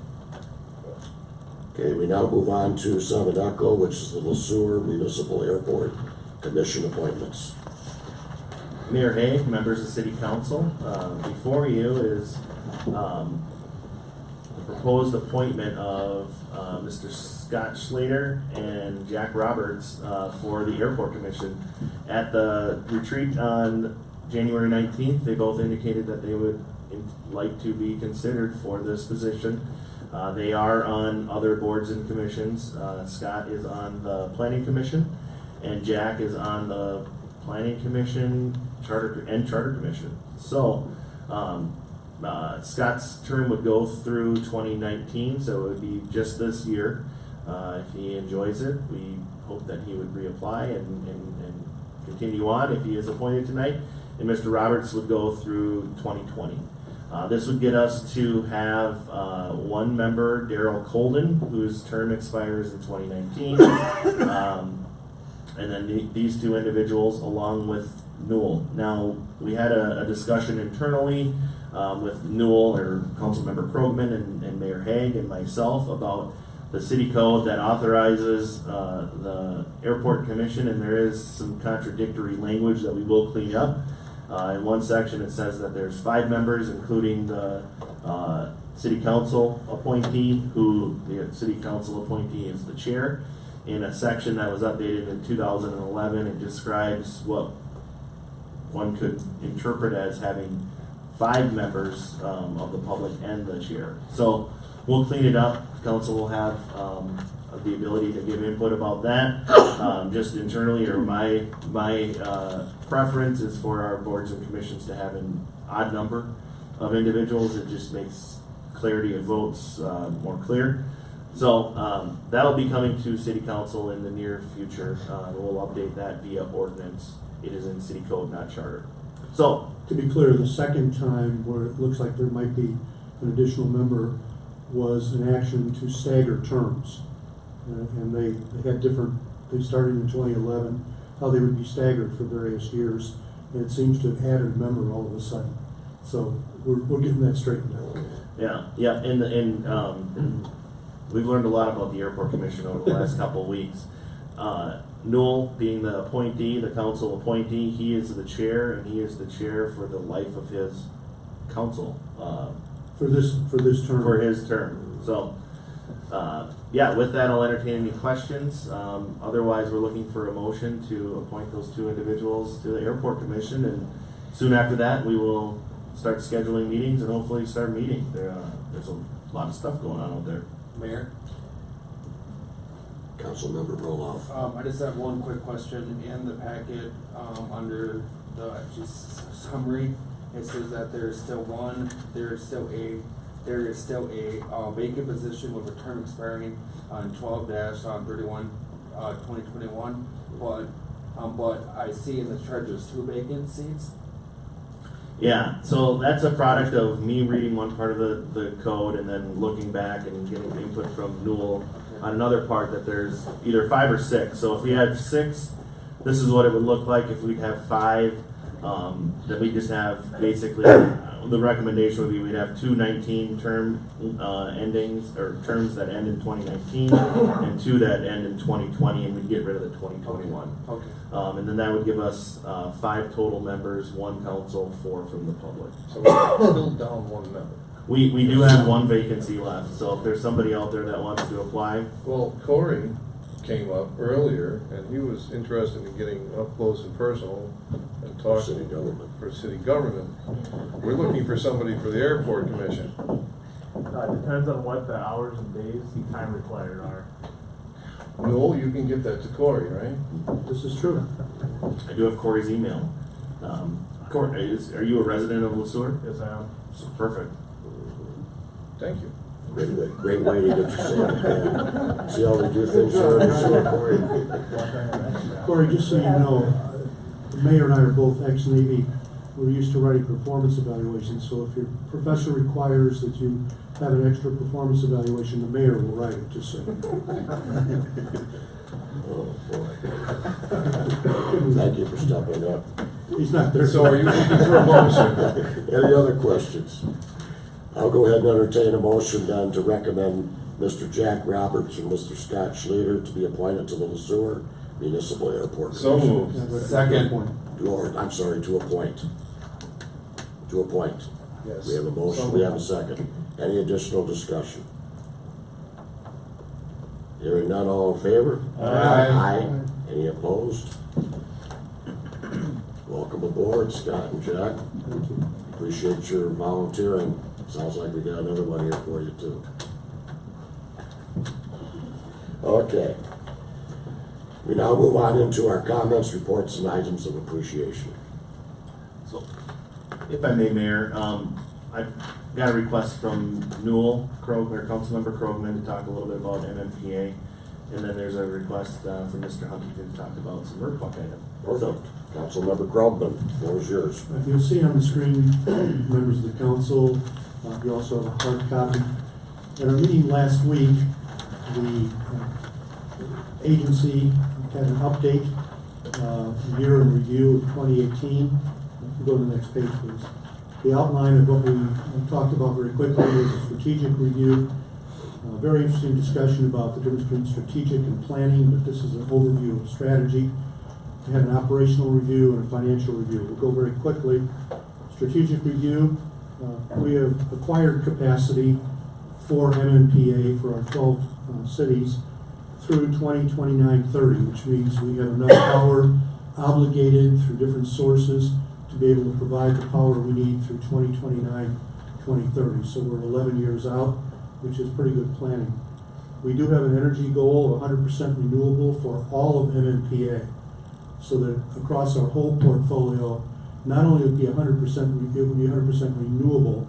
Okay, we now move on to Sabaduco, which is the Sueur Municipal Airport Commission appointments. Mayor Hay, members of City Council, before you is the proposed appointment of Mr. Scott Slater and Jack Roberts for the Airport Commission. At the retreat on January 19th, they both indicated that they would like to be considered for this position. They are on other boards and commissions. Scott is on the Planning Commission, and Jack is on the Planning Commission, Charter Commission. So Scott's term would go through 2019, so it would be just this year. If he enjoys it, we hope that he would reapply and continue on if he is appointed tonight, and Mr. Roberts would go through 2020. This would get us to have one member, Daryl Colden, whose term expires in 2019, and then these two individuals along with Newell. Now, we had a discussion internally with Newell, or Councilmember Krogman and Mayor Haig and myself about the city code that authorizes the airport commission, and there is some contradictory language that we will clean up. In one section, it says that there's 5 members, including the city council appointee, who the city council appointee is the chair. In a section that was updated in 2011, it describes what one could interpret as having 5 members of the public and the chair. So we'll clean it up. Council will have the ability to give input about that. Just internally, or my preference is for our boards and commissions to have an odd number of individuals. It just makes clarity of votes more clear. So that'll be coming to city council in the near future. We'll update that via ordinance. It is in city code, not charter. So To be clear, the second time where it looks like there might be an additional member was an action to stagger terms. And they had different, they started in 2011, how they would be staggered for various years. And it seems to have added a member all of a sudden. So we're getting that straightened out. yeah, and we've learned a lot about the airport commission over the last couple of weeks. Newell being the appointee, the council appointee, he is the chair, and he is the chair for the life of his council. For this term. For his term. So, yeah, with that, I'll entertain any questions. Otherwise, we're looking for a motion to appoint those 2 individuals to the airport commission, and soon after that, we will start scheduling meetings and hopefully start meeting. There's a lot of stuff going on out there. Mayor? Councilmember Roloff. I just have one quick question. In the packet, under the summary, it says that there is still a vacant position with a term expiring on 12-31, 2021. But I see in the chart there's 2 vacant seats. Yeah, so that's a product of me reading one part of the code and then looking back and getting input from Newell on another part, that there's either 5 or 6. So if we had 6, this is what it would look like. If we'd have 5, then we just have basically, the recommendation would be we'd have 2 19 term endings, or terms that end in 2019 and 2 that end in 2020, and we'd get rid of the 2021. Okay. And then that would give us 5 total members, 1 council, 4 from the public. So we're still down 1 member. We do have 1 vacancy left, so if there's somebody out there that wants to apply. Well, Corey came up earlier, and he was interested in getting up close and personal and talking City government. for city government. We're looking for somebody for the airport commission. Depends on what the hours and days and time required are. Noel, you can get that to Corey, right? This is true. I do have Corey's email. Corey, are you a resident of Sueur? Yes, I am. So perfect. Thank you. Great way to get yourself. See how we do things here in Sueur, Corey? Corey, just so you know, the mayor and I are both ex-Navy. We're used to writing performance evaluations, so if your professor requires that you have an extra performance evaluation, the mayor will write it, just so. Oh, boy. Thank you for stepping up. He's not there. So are you looking for a motion? Any other questions? I'll go ahead and entertain a motion then to recommend Mr. Jack Roberts and Mr. Scott Schluter to be appointed to the Sueur Municipal Airport So Commission. moved. Yeah, but- Second. To appoint. To appoint. Yes. We have a motion, we have a second. Any additional discussion? Hearing none, all in favor? Aye. Any opposed? Welcome aboard, Scott and Jack. Thank you. Appreciate your volunteering. Sounds like we got another one here for you too. Okay. We now move on into our comments, reports, and items of appreciation. So, if I may, Mayor, I've got a request from Newell, Councilmember Krogman, to talk a little bit about MMPA. And then there's a request from Mr. Huntington to talk about some workbook items. Perfect. Councilmember Grobman, floor is yours. You'll see on the screen, members of the council, you also have a hard copy. At our meeting last week, the agency had an update, year in review of 2018. Go to the next page, please. The outline of what we talked about very quickly is a strategic review. Very interesting discussion about the difference between strategic and planning, but this is an overview of strategy. We had an operational review and a financial review. We'll go very quickly. Strategic review, we have acquired capacity for MMPA for our 12 cities through 2029-30, which means we have enough power obligated through different sources to be able to provide the power we need through 2029-2030. So we're 11 years out, which is pretty good planning. We do have an energy goal of 100% renewable for all of MMPA, so that across our whole portfolio, not only would it be 100%, it would be 100% renewable.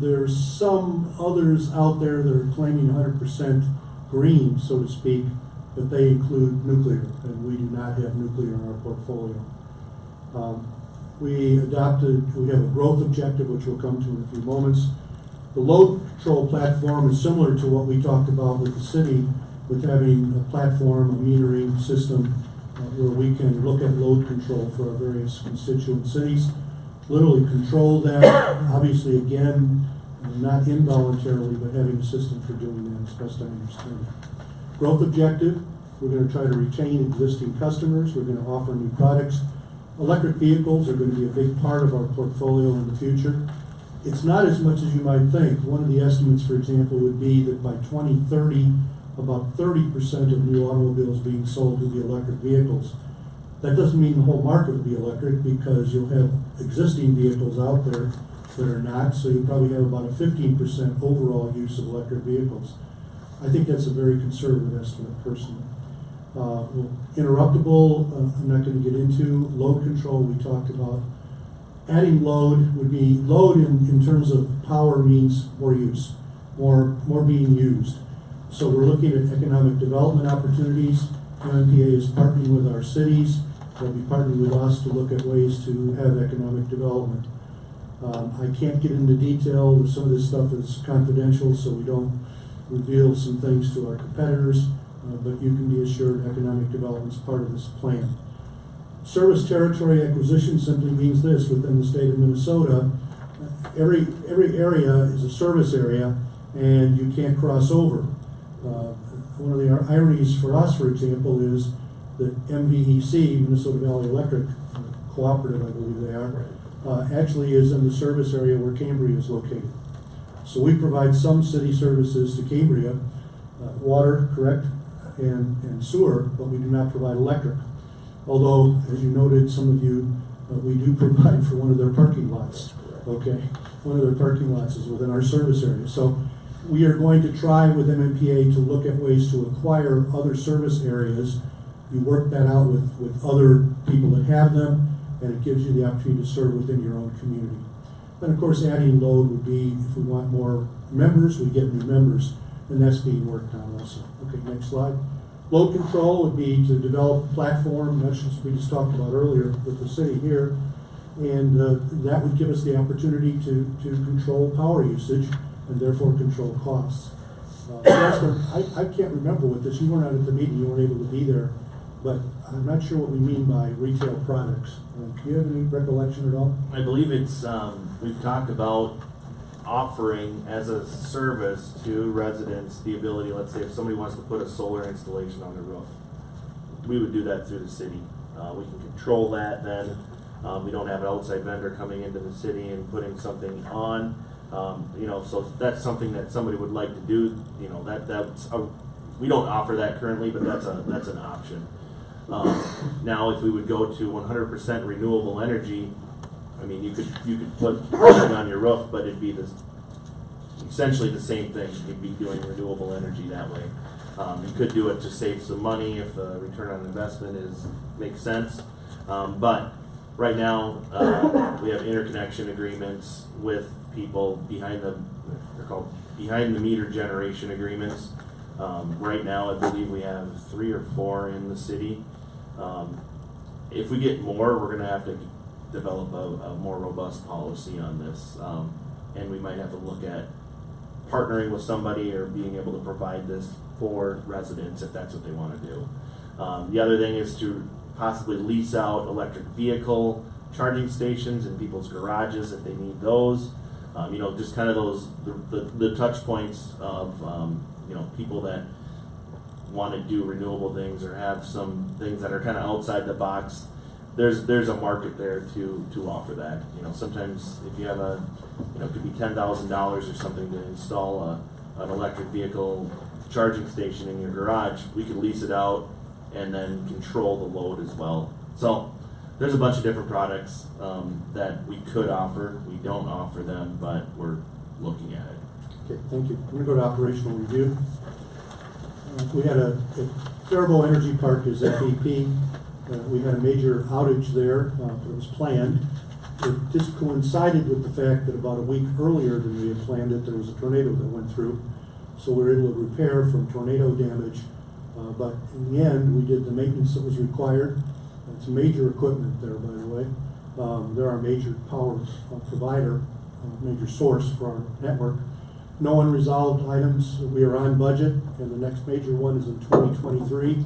There's some others out there that are claiming 100% green, so to speak, but they include nuclear, and we do not have nuclear in our portfolio. We have a growth objective, which we'll come to in a few moments. The load control platform is similar to what we talked about with the city, with having a platform, a metering system, where we can look at load control for our various constituent cities, literally control that, obviously again, not involuntarily, but having a system for doing that as best I understand it. Growth objective, we're going to try to retain existing customers, we're going to offer new products. Electric vehicles are going to be a big part of our portfolio in the future. It's not as much as you might think. One of the estimates, for example, would be that by 2030, about 30% of new automobiles being sold will be electric vehicles. That doesn't mean the whole market will be electric, because you'll have existing vehicles out there that are not, so you'll probably have about a 15% overall use of electric vehicles. I think that's a very conservative estimate, personally. Interruptible, I'm not going to get into. Load control, we talked about. Adding load would be, load in terms of power means more use, more being used. So we're looking at economic development opportunities. MMPA is partnering with our cities. They'll be partnering with us to look at ways to have economic development. I can't get into detail. Some of this stuff is confidential, so we don't reveal some things to our competitors, but you can be assured economic development is part of this plan. Service territory acquisition simply means this: within the state of Minnesota, every area is a service area, and you can't cross over. One of the ironies for us, for example, is that MVEC, Minnesota Valley Electric Cooperative, I believe they are, actually is in the service area where Cambria is located. So we provide some city services to Cambria, water, correct, and sewer, but we do not provide electric. Although, as you noted, some of you, we do provide for one of their parking lots. Okay, one of their parking lots is within our service area. So we are going to try with MMPA to look at ways to acquire other service areas. You work that out with other people that have them, and it gives you the opportunity to serve within your own community. And of course, adding load would be, if we want more members, we get new members, and that's being worked on also. Okay, next slide. Load control would be to develop a platform, that's just we just talked about earlier with the city here, and that would give us the opportunity to control power usage and therefore control costs. I can't remember what this, you weren't out at the meeting, you weren't able to be there, but I'm not sure what we mean by retail products. Do you have any recollection at all? I believe it's, we've talked about offering as a service to residents the ability, let's say if somebody wants to put a solar installation on their roof, we would do that through the city. We can control that then. We don't have an outside vendor coming into the city and putting something on. You know, so that's something that somebody would like to do. You know, we don't offer that currently, but that's an option. Now, if we would go to 100% renewable energy, I mean, you could put something on your roof, but it'd be essentially the same thing. You'd be doing renewable energy that way. You could do it to save some money if the return on investment makes sense. But right now, we have interconnection agreements with people they're called behind the meter generation agreements. Right now, I believe we have 3 or 4 in the city. If we get more, we're gonna have to develop a more robust policy on this. And we might have to look at partnering with somebody or being able to provide this for residents if that's what they wanna do. The other thing is to possibly lease out electric vehicle charging stations in people's garages if they need those. You know, just kind of those, the touch points of, you know, people that want to do renewable things or have some things that are kind of outside the box. There's a market there to offer that. You know, sometimes if you have a, you know, it could be $10,000 or something to install an electric vehicle charging station in your garage, we could lease it out and then control the load as well. So there's a bunch of different products that we could offer. We don't offer them, but we're looking at it. Okay, thank you. I'm gonna go to operational review. We had a Faribault Energy Park is FEP. We had a major outage there. It was planned. It just coincided with the fact that about a week earlier than we had planned it, there was a tornado that went through. So we were able to repair from tornado damage. But in the end, we did the maintenance that was required. It's major equipment there, by the way. They're our major power provider, major source for our network. No unresolved items. We are on budget, and the next major one is in 2023.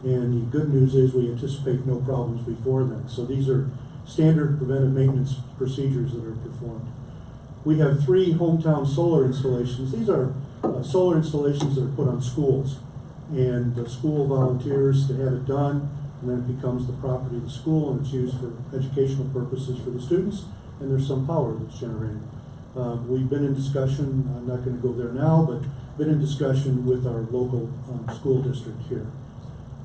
And the good news is we anticipate no problems before then. So these are standard preventive maintenance procedures that are performed. We have 3 hometown solar installations. These are solar installations that are put on schools. And the school volunteers to have it done, and then it becomes the property of the school, and it's used for educational purposes for the students, and there's some power that's generated. We've been in discussion, I'm not going to go there now, but been in discussion with our local school district here.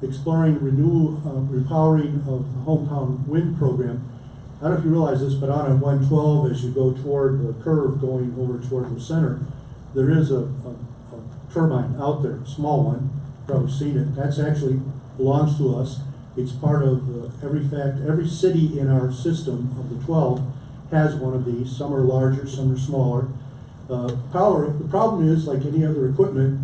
Exploring repowering of the hometown wind program. I don't know if you realize this, but on 112, as you go toward the curve going over toward the center, there is a turbine out there, a small one. You've probably seen it. That's actually belongs to us. It's part of every city in our system of the 12 has one of these. Some are larger, some are smaller. The problem is, like any other equipment,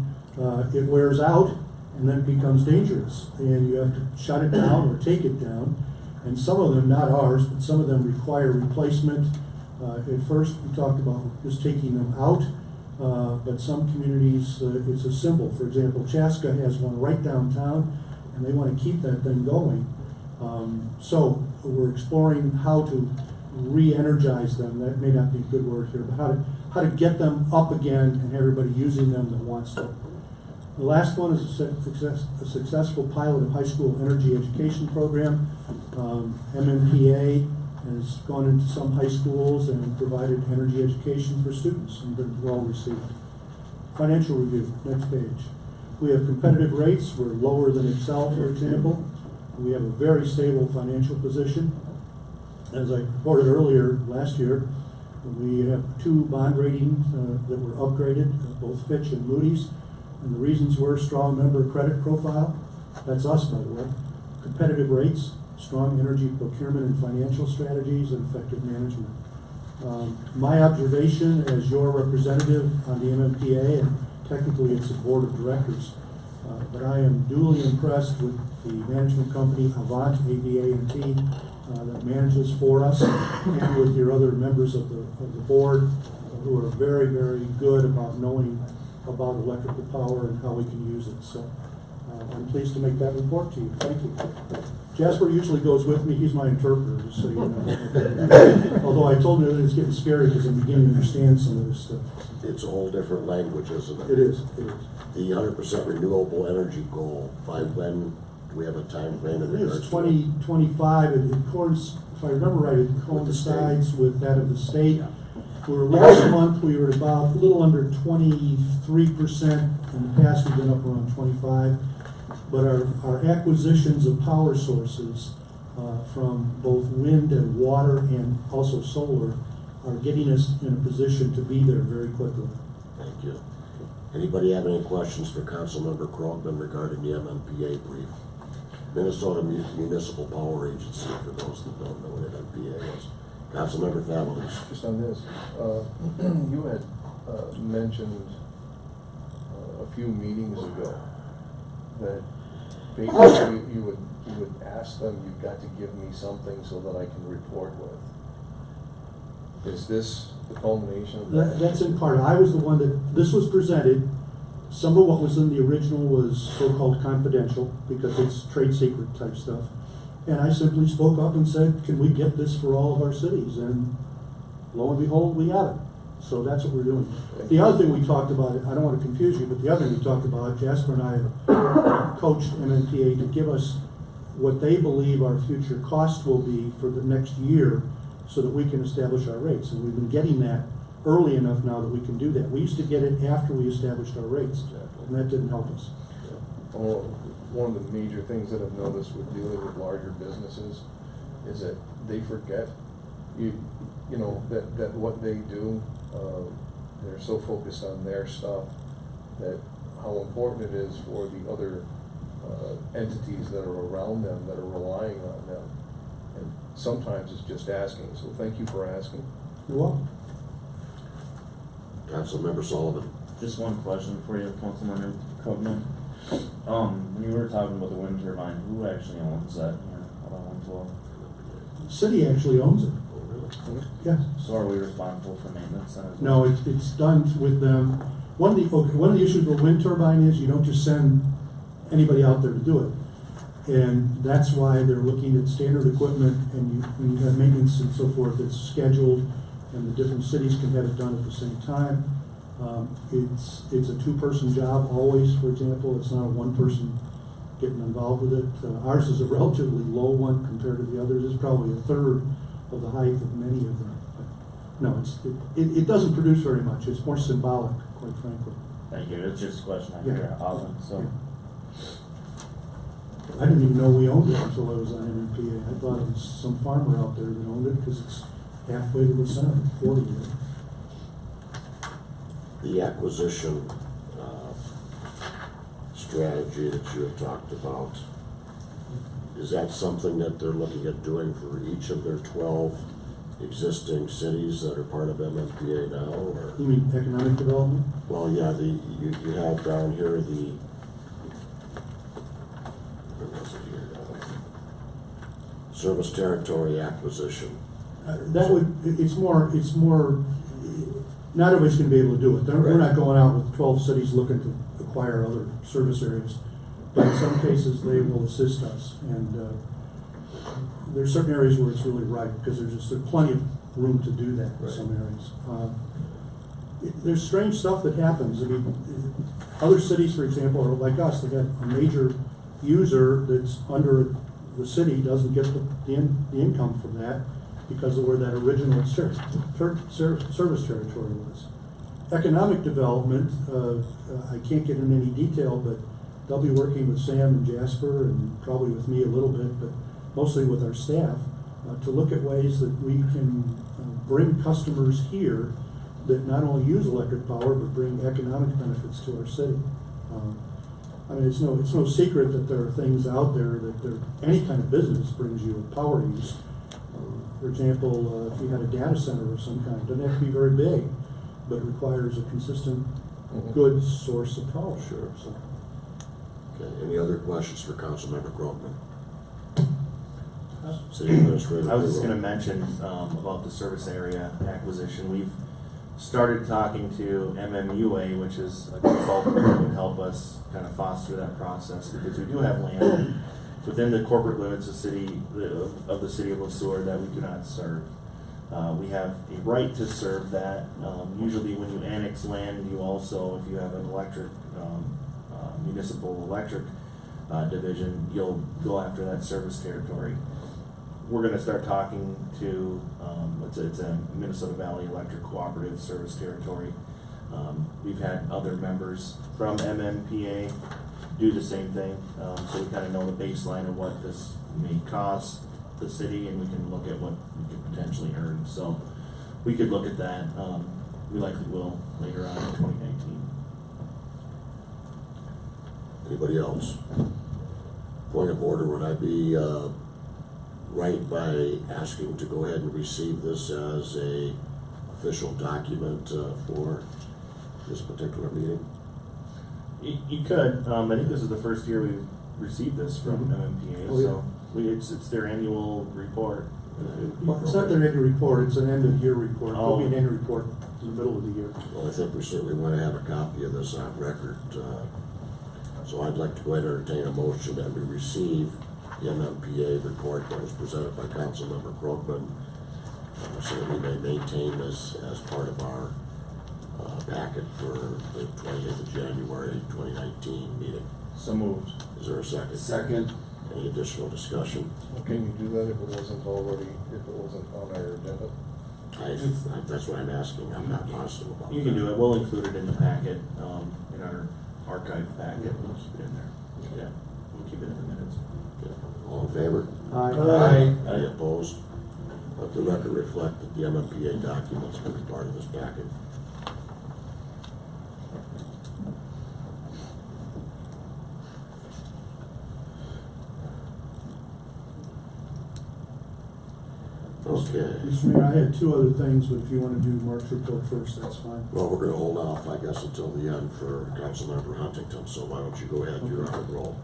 it wears out and then it becomes dangerous. And you have to shut it down or take it down. And some of them, not ours, but some of them require replacement. At first, we talked about just taking them out. But some communities, it's a symbol. For example, Chaska has one right downtown, and they want to keep that thing going. So we're exploring how to re-energize them. That may not be a good word here, but how to get them up again and everybody using them that wants them. The last one is a successful pilot of high school energy education program. MMPA has gone into some high schools and provided energy education for students and been well received. Financial review, next page. We have competitive rates. We're lower than Excel, for example. We have a very stable financial position. As I reported earlier last year, we have 2 bond ratings that were upgraded, both Fitch and Moody's. And the reasons were strong member credit profile. That's us, by the way. Competitive rates, strong energy procurement and financial strategies, and effective management. My observation as your representative on the MMPA, and technically it's a board of directors, but I am duly impressed with the management company Avant, AVA&T, that manages for us, and with your other members of the board who are very, very good about knowing about electrical power and how we can use it. So I'm pleased to make that report to you. Thank you. Jasper usually goes with me. He's my interpreter, just so you know. Although I told him that it's getting scary because I'm beginning to understand some of this stuff. It's a whole different language, isn't it? It is. It is. The 100% renewable energy goal, by when do we have a time frame in regards It's to it? 2025. It coincides, if I remember right, it coincides with that of the state. Last month we were at about a little under 23%. In the past we've been up around 25%. But our acquisitions of power sources from both wind and water and also solar are getting us in a position to be there very quickly. Thank you. Anybody have any questions for Councilmember Krogman regarding the MMPA brief? Minnesota Municipal Power Agency, for those that don't know what MMPA is. Councilmember Thabelis. Just on this, you had mentioned a few meetings ago that basically you would ask them, you've got to give me something so that I can report with. Is this the culmination of that? That's in part. I was the one that, this was presented. Some of what was in the original was so-called confidential because it's trade secret type stuff. And I simply spoke up and said, can we get this for all of our cities? And lo and behold, we have it. So that's what we're doing. The other thing we talked about, I don't want to confuse you, but the other thing we talked about, Jasper and I have coached MMPA to give us what they believe our future cost will be for the next year so that we can establish our rates. And we've been getting that early enough now that we can do that. We used to get it after we established our rates, and that didn't help us. Well, one of the major things that I've noticed with dealing with larger businesses is that they forget, you know, that what they do, they're so focused on their stuff that how important it is for the other entities that are around them, that are relying on them. And sometimes it's just asking, so thank you for asking. You're welcome. Councilmember Sullivan. Just one question for you, Councilmember Krugman. When you were talking about the wind turbine, who actually owns that here out on 112? The city actually owns it. Yeah. So are we responsible for maintenance then as well? No, it's done with them. One of the issues with wind turbine is you don't just send anybody out there to do it. And that's why they're looking at standard equipment, and when you have maintenance and so forth, it's scheduled, and the different cities can have it done at the same time. It's a two-person job always, for example. It's not a one-person getting involved with it. Ours is a relatively low one compared to the others. It's probably a third of the height of many of them. But no, it doesn't produce very much. It's more symbolic, quite frankly. Thank you. It's just a question I Yeah. hear often, so. Yeah. I didn't even know we owned it until I was on MMPA. I thought it was some farmer out there that owned it because it's halfway to the center, 40 years. The acquisition strategy that you had talked about, is that something that they're looking at doing for each of their 12 existing cities that are part of MMPA now? Or? You mean economic development? Well, yeah, you have down here the, where was it here? Service territory acquisition. It's more, not everybody's gonna be able to do it. We're not going out with 12 cities looking to acquire other service areas. But in some cases, they will assist us. And there's certain areas where it's really right, because there's plenty of room to do that in some areas. There's strange stuff that happens. I mean, other cities, for example, are like us. They got a major user that's under the city, doesn't get the income from that because of where that original service territory was. Economic development, I can't get into any detail, but they'll be working with Sam and Jasper and probably with me a little bit, but mostly with our staff, to look at ways that we can bring customers here that not only use electric power, but bring economic benefits to our city. I mean, it's no secret that there are things out there that any kind of business brings you a power use. For example, if you had a data center of some kind, it doesn't have to be very big, but it requires a consistent, good source of power. Sure. So. Okay. Any other questions for Councilmember Krugman? City Administrator. I was just going to mention about the service area acquisition. We've started talking to MMUA, which is a consultant that would help us kind of foster that process, because we do have land within the corporate limits of the city of Sueur that we do not serve. We have a right to serve that. Usually when you annex land, you also, if you have an electric, municipal electric division, you'll go after that service territory. We're going to start talking to, it's a Minnesota Valley Electric Cooperative Service Territory. We've had other members from MMPA do the same thing, so we kind of know the baseline of what this may cost the city, and we can look at what we could potentially earn. So we could look at that. We likely will later on in 2019. Anybody else? Point of order, would I be right by asking to go ahead and receive this as a official document for this particular meeting? You could, I think this is the first year we've received this from Mhm. MMPA, Oh, yeah. so it's their annual report. Well, it's not their annual report, it's an end-of-year report. There'll be an Oh. annual report in the middle of the year. Well, I think we certainly want to have a copy of this on record. So I'd like to go ahead and entertain a motion that we receive the MMPA report that was presented by Councilmember Krogman, so that we may maintain this as part of our packet for the 28th of January 2019 meeting. So moved. Is there a second? Second. Any additional discussion? Can you do that if it wasn't already, if it wasn't on our agenda? That's what I'm asking. I'm not positive about that. You can do it, we'll include it in the packet, in our archive packet, we'll keep it in there. Yeah, we'll keep it in the minutes. Okay. All in favor? Aye. Any opposed? Let the record reflect that the MMPA documents will be part of this packet. Okay. Mr. Mayor, I had two other things, but if you want to do Mark's report first, that's fine. Well, we're gonna hold off, I guess, until the end for Councilmember Huntington, so why don't you go ahead, you're on the roll.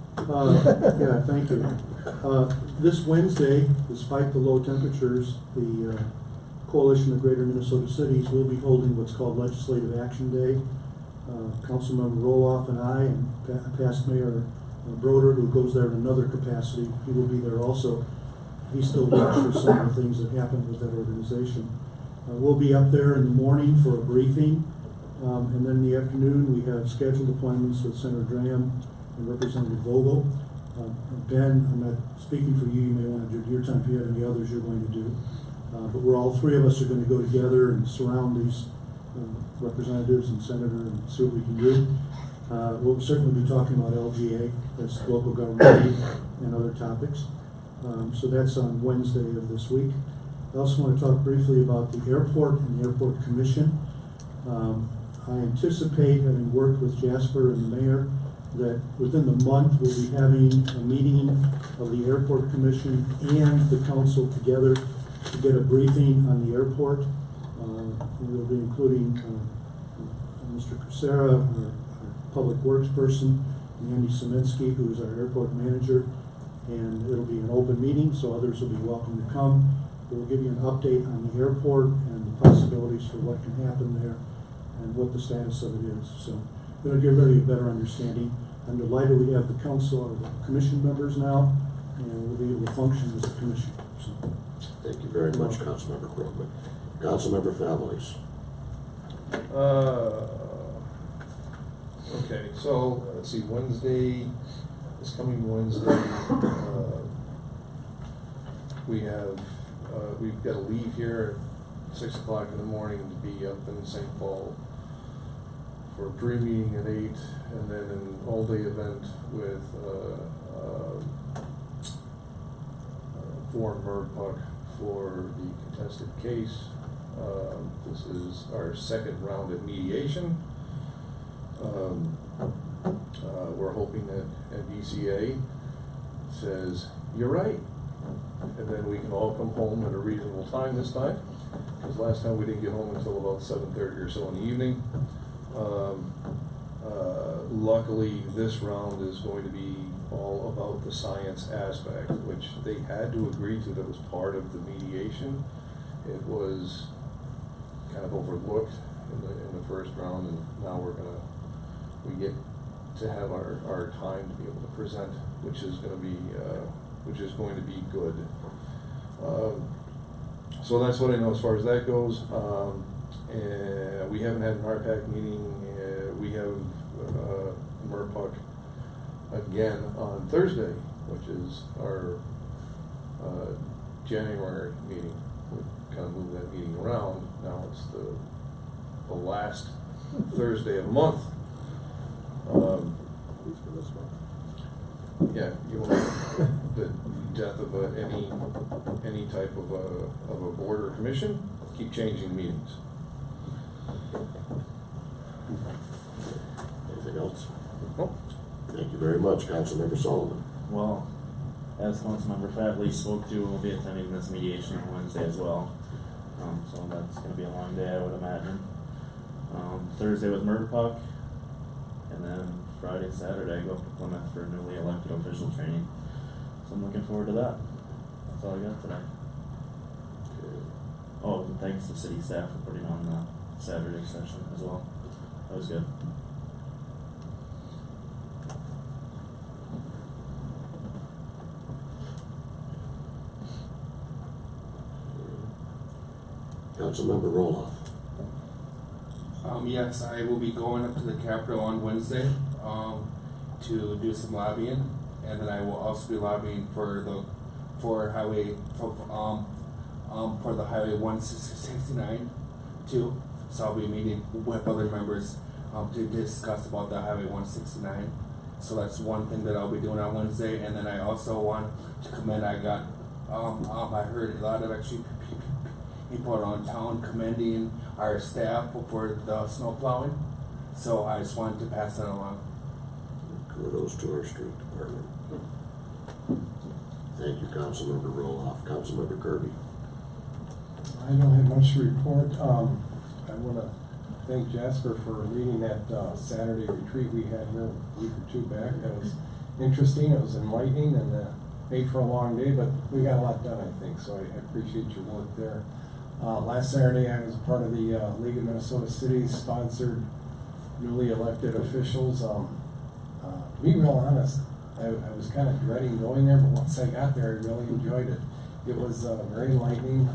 Yeah, thank you. This Wednesday, despite the low temperatures, the Coalition of Greater Minnesota Cities will be holding what's called Legislative Action Day. Councilmember Roloff and I, and past Mayor Broder, who goes there in another capacity, he will be there also. He still works for some of the things that happened with that organization. We'll be up there in the morning for a briefing, and then in the afternoon we have scheduled appointments with Senator Graham and Representative Vogel. Ben, I'm not speaking for you, you may want to do your time if you have any others you're going to do. But we're all three of us are going to go together and surround these representatives and senator and see what we can do. We'll certainly be talking about LGA, that's local government, and other topics. So that's on Wednesday of this week. I also want to talk briefly about the airport and the airport commission. I anticipate, having worked with Jasper and the mayor, that within the month we'll be having a meeting of the airport commission and the council together to get a briefing on the airport. We'll be including Mr. Crucera, our public works person, and Andy Saminsky, who is our airport manager. And it'll be an open meeting, so others will be welcome to come. We'll give you an update on the airport and the possibilities for what can happen there and what the status of it is. So it'll give everybody a better understanding. I'm delighted we have the council or the commission members now, and we'll be able to function as a commission. So, Thank you very much, Councilmember Krogman. Councilmember Families. Okay, so, let's see, this coming Wednesday, we've got to leave here at 6 o'clock in the morning to be up in St. Paul for a pre-meeting at 8, and then an all-day event with Warren Murdoch for the contested case. This is our second round of mediation. We're hoping that DCA says, "You're right," and then we can all come home at a reasonable time this time, because last time we didn't get home until about 7:30 or so in the evening. Luckily, this round is going to be all about the science aspect, which they had to agree to. That was part of the mediation. It was kind of overlooked in the first round, and now we get to have our time to be able to present, which is going to be good. So that's what I know as far as that goes. We haven't had an RPAC meeting. We have MRPUC again on Thursday, which is our January meeting. We kind of moved that meeting around. Now it's the last Thursday of the month. Yeah, you want the death of any type of a board or commission, keep changing meetings. Anything else? Nope. Thank you very much, Councilmember Sullivan. Well, as Councilmember Fadley spoke to, we'll be attending this mediation on Wednesday as well. So that's gonna be a long day, I would imagine. Thursday with Murdoch, and then Friday, Saturday, I go up to Plymouth for newly elected official training. So I'm looking forward to that. That's all I got today. Oh, and thanks to city staff for putting on the Saturday session as well. That was good. Councilmember Roloff. Yes, I will be going up to the Capitol on Wednesday, to do some lobbying, and then I will also be lobbying for the Highway 169 too. So I'll be meeting with other members to discuss about the Highway 169. So that's one thing that I'll be doing on Wednesday, and then I also want to commend. I heard a lot of actually people around town commending our staff for the snow plowing. So I just wanted to pass that along. Kudos to our street department. Thank you, Councilmember Roloff. Councilmember Kirby. I don't have much to report. I want to thank Jasper for leading that Saturday retreat we had here a week or two back. That was interesting, it was enlightening, and made for a long day, but we got a lot done, I think, so I appreciate your work there. Last Saturday, I was a part of the League of Minnesota Cities sponsored newly elected officials. To be real honest, I was kind of dreading going there, but once I got there, I really enjoyed it. It was very enlightening.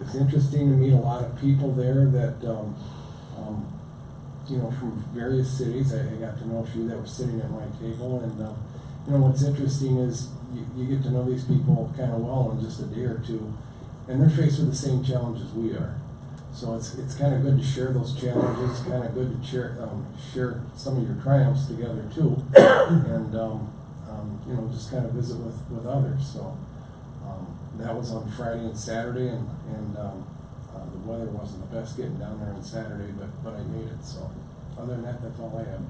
It's interesting to meet a lot of people there that, from various cities. I got to know a few that were sitting at my table, and what's interesting is you get to know these people kind of well in just a day or two, and they're faced with the same challenges we are. So it's kind of good to share those challenges, kind of good to share some of your triumphs together too, and just kind of visit with others. So that was on Friday and Saturday, and the weather wasn't the best getting down there on Saturday, but I made it. So other than that, that's all I have.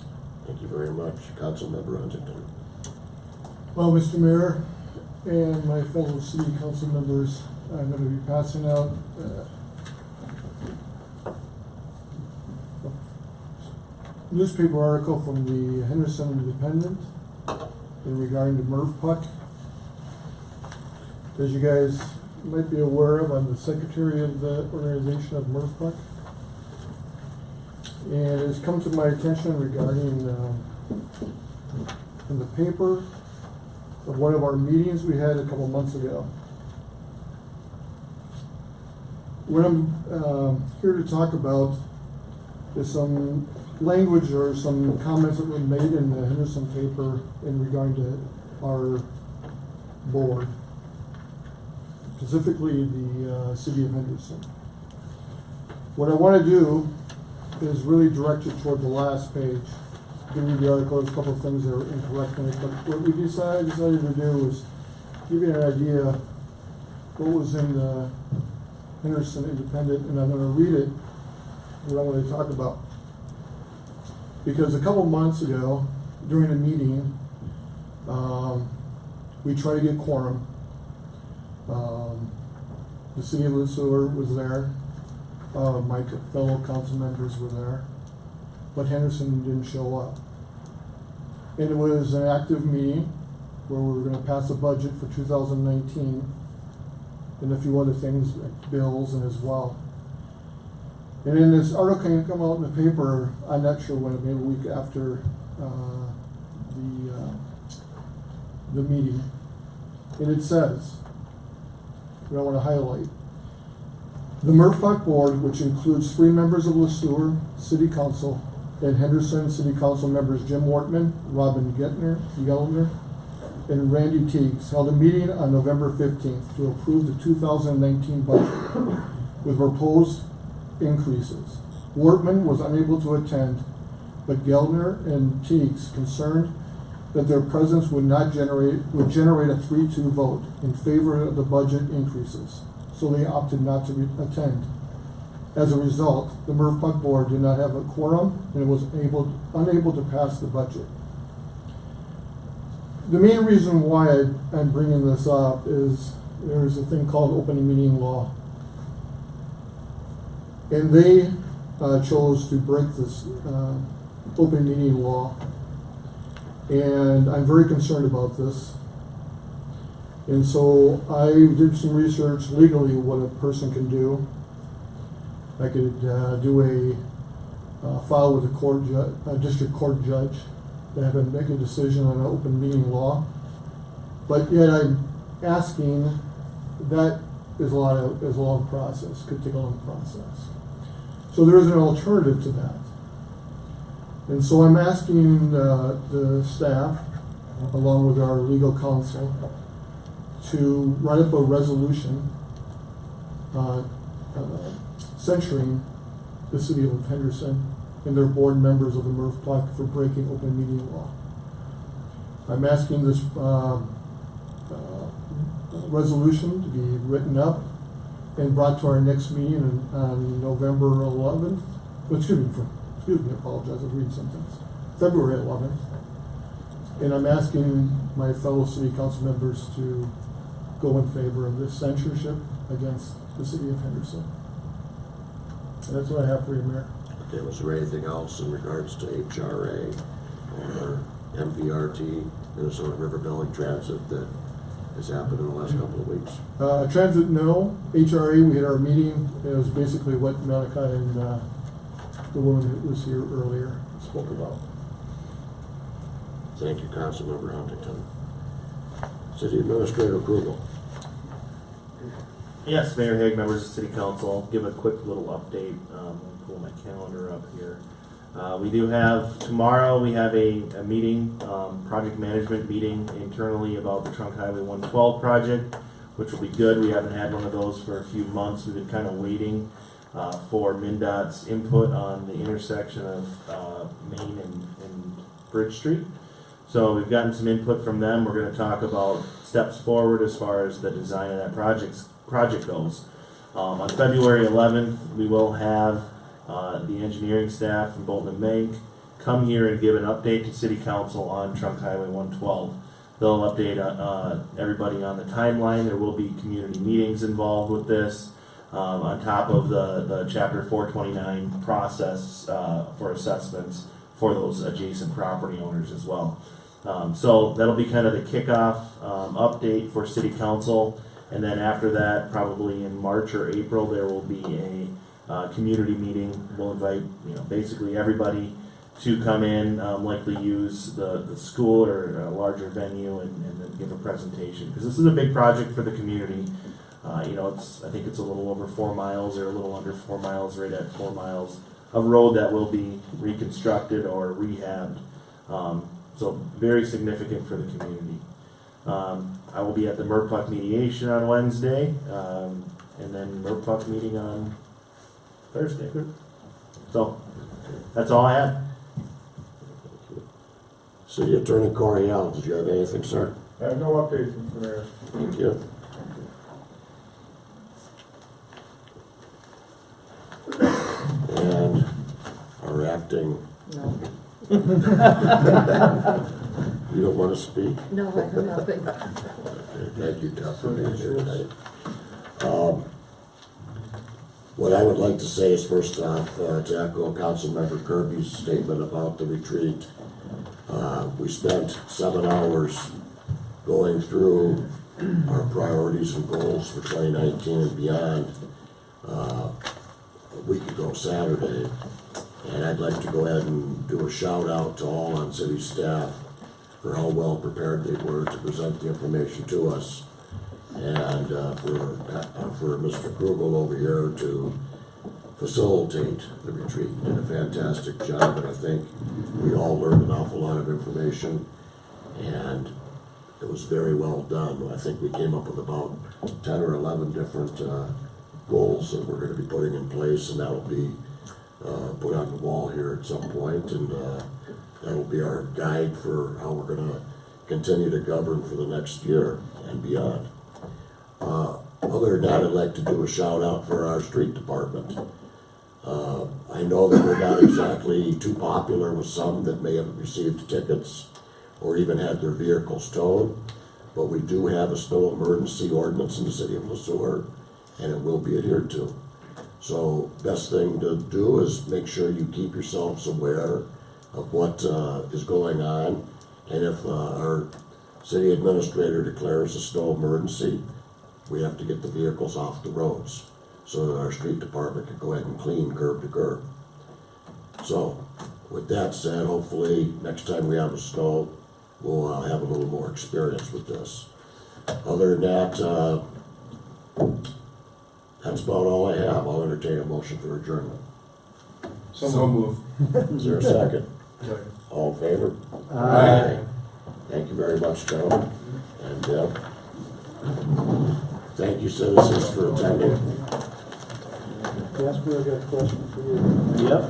Thank you very much. Councilmember Huntington. Well, Mr. Mayor and my fellow city council members, I'm going to be passing out newspaper article from the Henderson Independent in regarding to MRF-PUC. As you guys might be aware of, I'm the secretary of the organization of MRF-PUC. And it's come to my attention regarding in the paper of one of our meetings we had a couple months ago. What I'm here to talk about is some language or some comments that were made in the Henderson paper in regard to our board, specifically the city of Henderson. What I want to do is really direct it toward the last page. Give you the article, there's a couple of things that are incorrect in it, but what we decided to do is give you an idea what was in the Henderson Independent, and I'm going to read it, what I'm going to talk about. Because a couple months ago, during a meeting, we tried to get quorum. The city of Sueur was there. My fellow council members were there. But Henderson didn't show up. And it was an active meeting where we were going to pass a budget for 2019 and a few other things, like bills and as well. And then this article came out in the paper, I'm not sure when, maybe a week after the meeting. And it says, what I want to highlight, the MRF-PUC board, which includes 3 members of Sueur City Council and Henderson City Council members Jim Wortman, Robin Gellner, and Randy Teagues, held a meeting on November 15th to approve the 2019 budget with proposed increases. Wortman was unable to attend, but Gellner and Teagues concerned that their presence would generate a 3-2 vote in favor of the budget increases, so they opted not to attend. As a result, the MRF-PUC board did not have a quorum and was unable to pass the budget. The main reason why I'm bringing this up is there's a thing called open meeting law. And they chose to break this open meeting law And I'm very concerned about this. And so I did some research legally what a person can do. I could do a file with a district court judge to have him make a decision on an open meeting law. But yet I'm asking, that is a long process, could take a long process. So there is an alternative to that. And so I'm asking the staff, along with our legal counsel, to write up a resolution censuring the city of Henderson and their board members of the MRF for breaking open meeting law. I'm asking this resolution to be written up and brought to our next meeting on November 11th. Excuse me, I apologize, I'm reading something. February 11th. And I'm asking my fellow city council members to go in favor of this censorship against the city of Henderson. And that's what I have for you, Mayor. Okay, was there anything else in regards to HRA or MVRT, Minnesota River Valley Transit, that has happened in the last couple of weeks? Transit, no. HRA, we had our meeting. It was basically what Monica and the woman that was here earlier spoke about. Thank you, Councilmember Huntington. City Administrator approval. Yes, Mayor Hague, members of City Council, I'll give a quick little update. Pull my calendar up here. We do have, tomorrow we have a meeting, project management meeting internally about the Trunk Highway 112 project, which will be good. We haven't had one of those for a few months. We've been kind of waiting for MnDOT's input on the intersection of Main and Bridge Street. So we've gotten some input from them. We're going to talk about steps forward as far as the design of that project goes. On February 11th, we will have the engineering staff from Bolton and Mank come here and give an update to City Council on Trunk Highway 112. They'll update everybody on the timeline. There will be community meetings involved with this, on top of the Chapter 429 process for assessments for those adjacent property owners as well. So that'll be kind of the kickoff update for City Council. And then after that, probably in March or April, there will be a community meeting. We'll invite basically everybody to come in, likely use the school or a larger venue and then give a presentation. Because this is a big project for the community. I think it's a little over 4 miles or a little under 4 miles, right at 4 miles of road that will be reconstructed or rehabbed. So very significant for the community. I will be at the MRPUC mediation on Wednesday, and then MRPUC meeting on Thursday. So that's all I have. City Attorney Coriel, did you have anything, sir? I have no updates, Mr. Mayor. Thank you. And our acting. No. You don't want to speak? No, I have nothing. Okay, thank you, Doug, for being here tonight. What I would like to say is, first off, to echo Councilmember Kirby's statement about the retreat. We spent 7 hours going through our priorities and goals for 2019 and beyond a week ago Saturday. And I'd like to go ahead and do a shout out to all on city staff for how well prepared they were to present the information to us. And for Mr. Krugel over here to facilitate the retreat. He did a fantastic job, and I think we all learned an awful lot of information, and it was very well done. I think we came up with about 10 or 11 different goals that we're going to be putting in place, and that will be put on the wall here at some point, and that will be our guide for how we're going to continue to govern for the next year and beyond. Other than that, I'd like to do a shout out for our street department. I know that we're not exactly too popular with some that may have received tickets or even had their vehicles towed, but we do have a snow emergency ordinance in the city of Sueur, and it will be adhered to. So best thing to do is make sure you keep yourselves aware of what is going on. And if our city administrator declares a snow emergency, we have to get the vehicles off the roads so that our street department can go ahead and clean curb to curb. So, with that said, hopefully next time we have a snow, we'll have a little more experience with this. Other than that, that's about all I have. I'll entertain a motion for adjournment. So move. Is there a second? Second. All in favor? Aye. Thank you very much, gentlemen. And thank you, citizens, for attending. Jasper, I got a question for you. Yep.